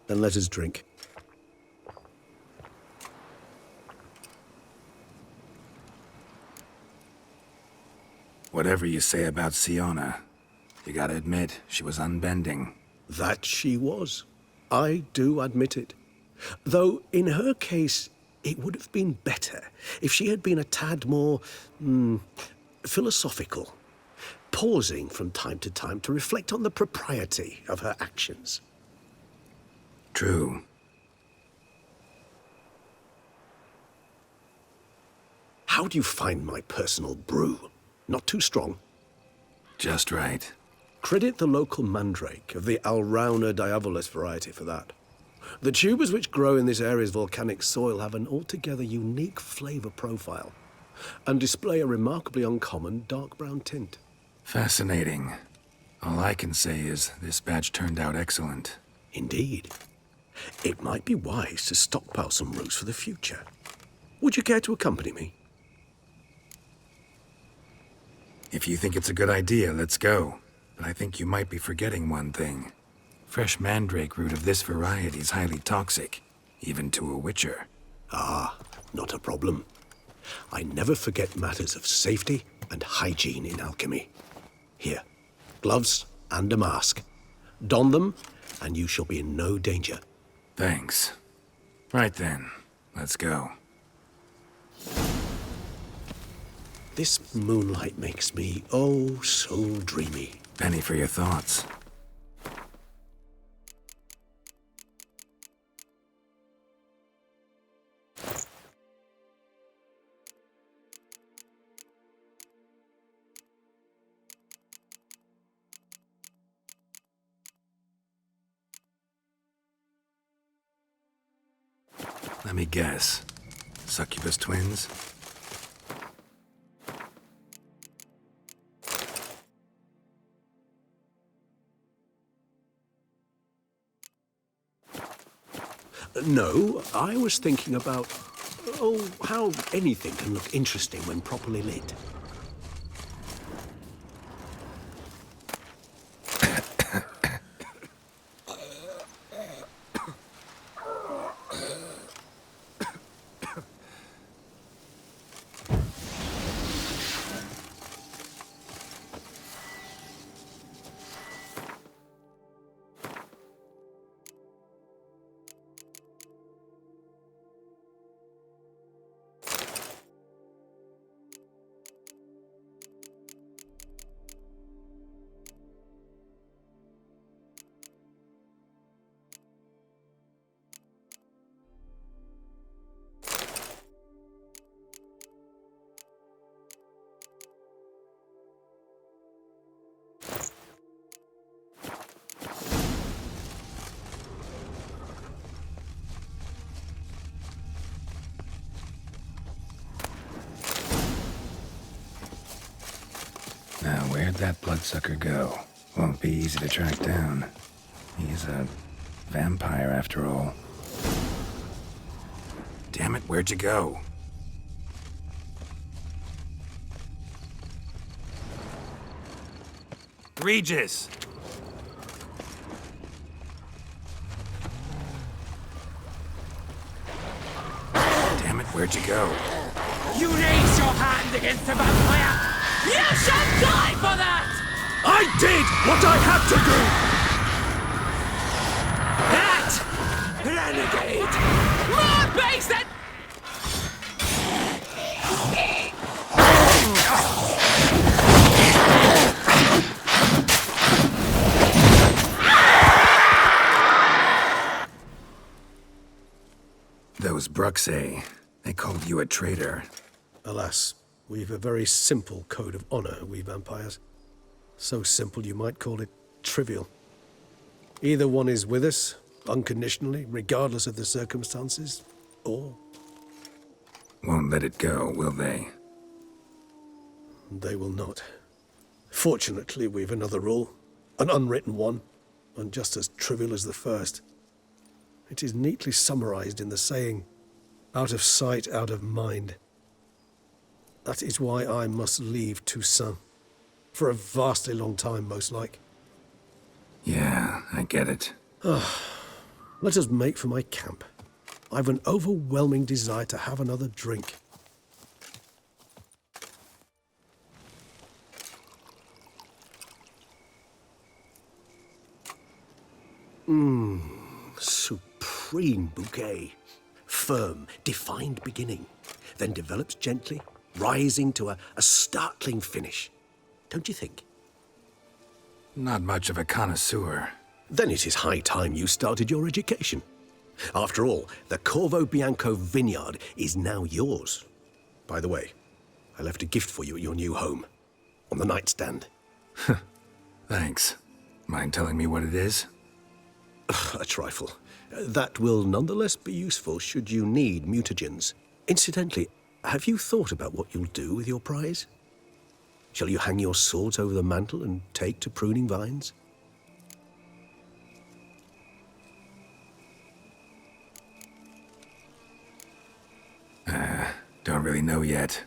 Then let us drink. Whatever you say about Sienna, you gotta admit, she was unbending. That she was. I do admit it. Though, in her case, it would have been better if she had been a tad more... philosophical, pausing from time to time to reflect on the propriety of her actions. True. How do you find my personal brew? Not too strong? Just right. Credit the local mandrake of the Alrauna diavolis variety for that. The tubers which grow in this area's volcanic soil have an altogether unique flavor profile and display a remarkably uncommon dark brown tint. Fascinating. All I can say is this batch turned out excellent. Indeed. It might be wise to stockpile some roots for the future. Would you care to accompany me? If you think it's a good idea, let's go. But I think you might be forgetting one thing. Fresh mandrake root of this variety is highly toxic, even to a witcher. Ah, not a problem. I never forget matters of safety and hygiene in alchemy. Here, gloves and a mask. Don them, and you shall be in no danger. Thanks. Right then, let's go. This moonlight makes me, oh, so dreamy. Penny for your thoughts. Let me guess. Succubus twins? No, I was thinking about, how anything can look interesting when properly lit. Now, where'd that bloodsucker go? Won't be easy to track down. He's a vampire, after all. Damn it, where'd you go? Regis! Damn it, where'd you go? You raise your hand against the vampire! You shall die for that! I did what I had to do! That renegade! More base than... Those Bruxay, they called you a traitor. Alas, we've a very simple code of honor, we vampires. So simple you might call it trivial. Either one is with us, unconditionally, regardless of the circumstances, or... Won't let it go, will they? They will not. Fortunately, we've another rule, an unwritten one, and just as trivial as the first. It is neatly summarized in the saying, out of sight, out of mind. That is why I must leave Toussaint. For a vastly long time, most like. Yeah, I get it. Let us make for my camp. I've an overwhelming desire to have another drink. Supreme bouquet. Firm, defined beginning. Then develops gently, rising to a startling finish. Don't you think? Not much of a connoisseur. Then it is high time you started your education. After all, the Corvo Bianco vineyard is now yours. By the way, I left a gift for you at your new home. On the nightstand. Thanks. Mind telling me what it is? A trifle. That will nonetheless be useful should you need mutagens. Incidentally, have you thought about what you'll do with your prize? Shall you hang your swords over the mantle and take to pruning vines? Don't really know yet.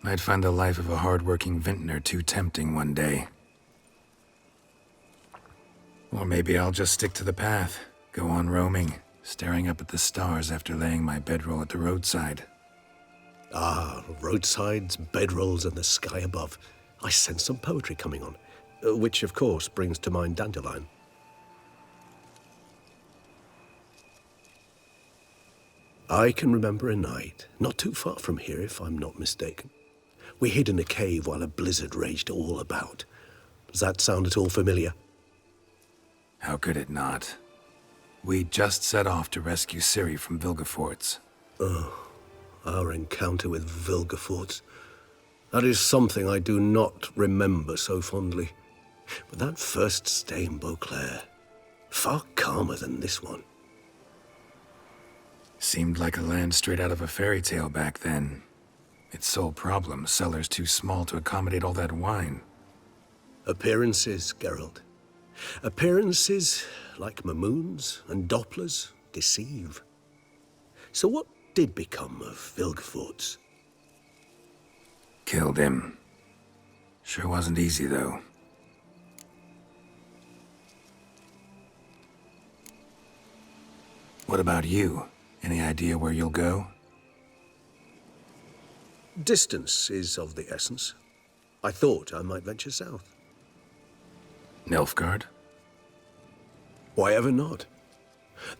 Might find the life of a hard-working vintner too tempting one day. Or maybe I'll just stick to the path, go on roaming, staring up at the stars after laying my bedroll at the roadside. Ah, roadsides, bedrolls, and the sky above. I sense some poetry coming on, which of course brings to mind Dandelion. I can remember a night, not too far from here if I'm not mistaken. We hid in a cave while a blizzard raged all about. Does that sound at all familiar? How could it not? We just set off to rescue Ciri from Vilgefortz. Oh, our encounter with Vilgefortz. That is something I do not remember so fondly. But that first stay in Beauclair, far calmer than this one. Seemed like a land straight out of a fairy tale back then. Its sole problem, cellars too small to accommodate all that wine. Appearances, Geralt. Appearances, like Mamoons and Dopplers, deceive. So what did become of Vilgefortz? Killed him. Sure wasn't easy, though. What about you? Any idea where you'll go? Distance is of the essence. I thought I might venture south. Nilfgaard? Why ever not?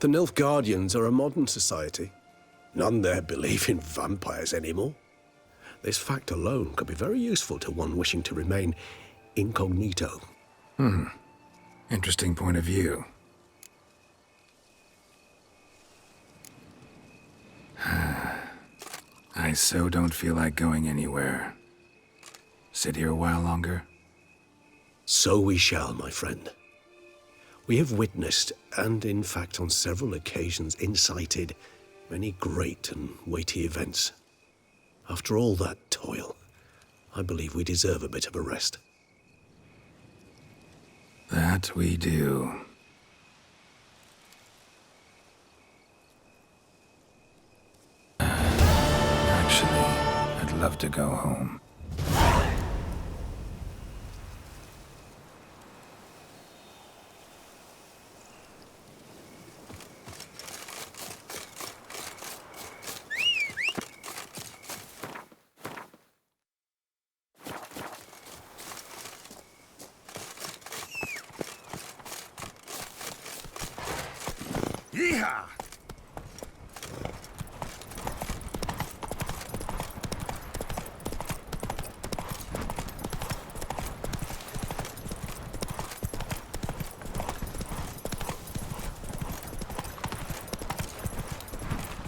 The Nilfgaardians are a modern society. None there believe in vampires anymore. This fact alone could be very useful to one wishing to remain incognito. Interesting point of view. I so don't feel like going anywhere. Sit here a while longer? So we shall, my friend. We have witnessed, and in fact on several occasions incited, many great and weighty events. After all that toil, I believe we deserve a bit of a rest. That we do. Actually, I'd love to go home. Yeehaw!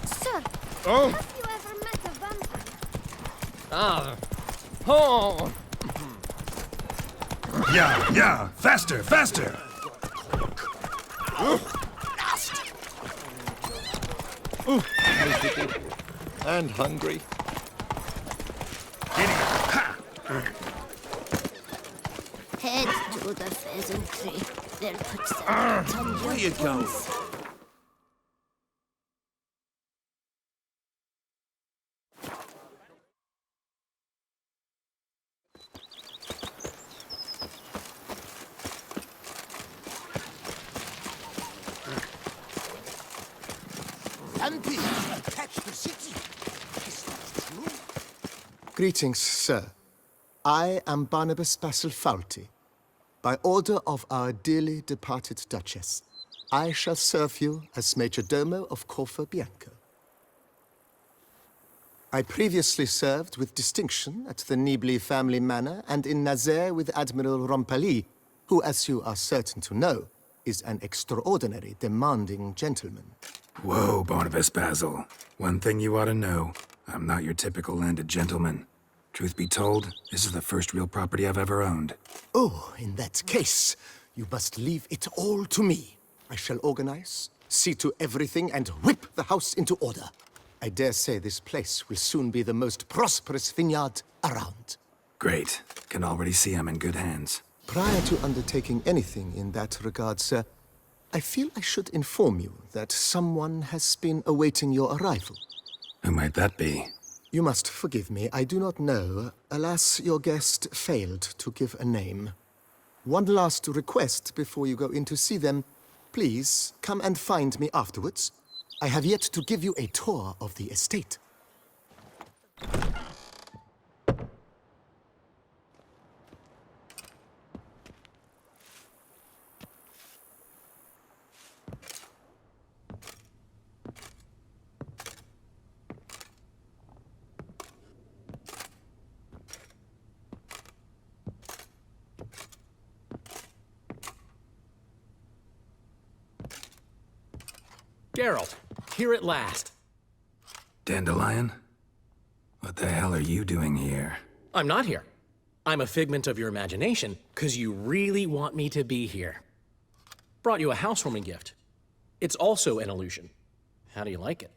Sir, Oh! have you ever met a vampire? Ah! Oh! Yeah, faster, faster! And hungry. Head to the pheasant tree. They'll put some meat on your Where you go? bones. Vampires attack the city. Is that true? Greetings, sir. I am Barnabas Basilfalti. By order of our dearly departed Duchess, I shall serve you as Major Domo of Corvo Bianco. I previously served with distinction at the Nibley family manor and in Nazaire with Admiral Rompali, who, as you are certain to know, is an extraordinary, demanding gentleman. Whoa, Barnabas Basil. One thing you ought to know. I'm not your typical landed gentleman. Truth be told, this is the first real property I've ever owned. Oh, in that case, you must leave it all to me. I shall organize, see to everything, and whip the house into order. I dare say this place will soon be the most prosperous vineyard around. Great. Can already see I'm in good hands. Prior to undertaking anything in that regard, sir, I feel I should inform you that someone has been awaiting your arrival. Who might that be? You must forgive me, I do not know. Alas, your guest failed to give a name. One last request before you go in to see them. Please, come and find me afterwards. I have yet to give you a tour of the estate. Geralt, here at last. Dandelion? What the hell are you doing here? I'm not here. I'm a figment of your imagination, because you really want me to be here. Brought you a housewarming gift. It's also an illusion. How do you like it?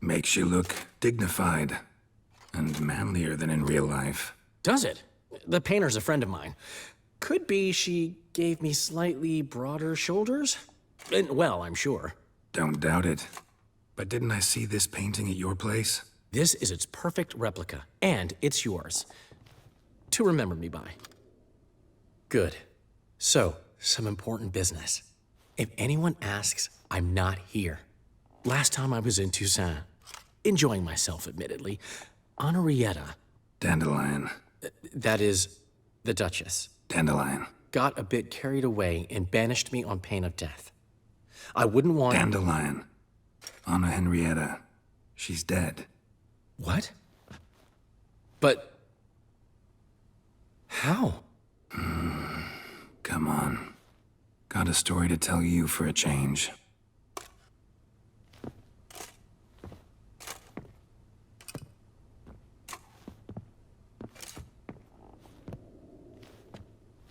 Makes you look dignified and manlier than in real life. Does it? The painter's a friend of mine. Could be she gave me slightly broader shoulders? Well, I'm sure. Don't doubt it. But didn't I see this painting at your place? This is its perfect replica, and it's yours. To remember me by. Good. So, some important business. If anyone asks, I'm not here. Last time I was in Toussaint, enjoying myself, admittedly, Henrietta. Dandelion. That is, the Duchess. Dandelion. Got a bit carried away and banished me on pain of death. I wouldn't want... Dandelion. Anna Henrietta. She's dead. What? But... how? Come on. Got a story to tell you for a change.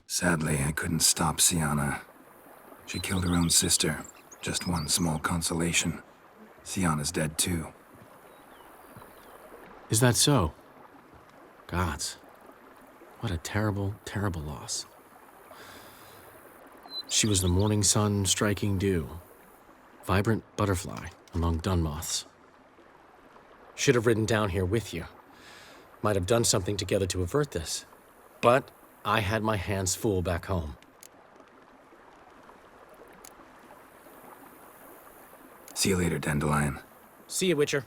Sadly, I couldn't stop Sienna. She killed her own sister. Just one small consolation. Sienna's dead too. Is that so? Gods. What a terrible, terrible loss. She was the morning sun striking dew. Vibrant butterfly among dun moths. Should have ridden down here with you. Might have done something together to avert this. But I had my hands full back home. See you later, Dandelion. See you, Witcher.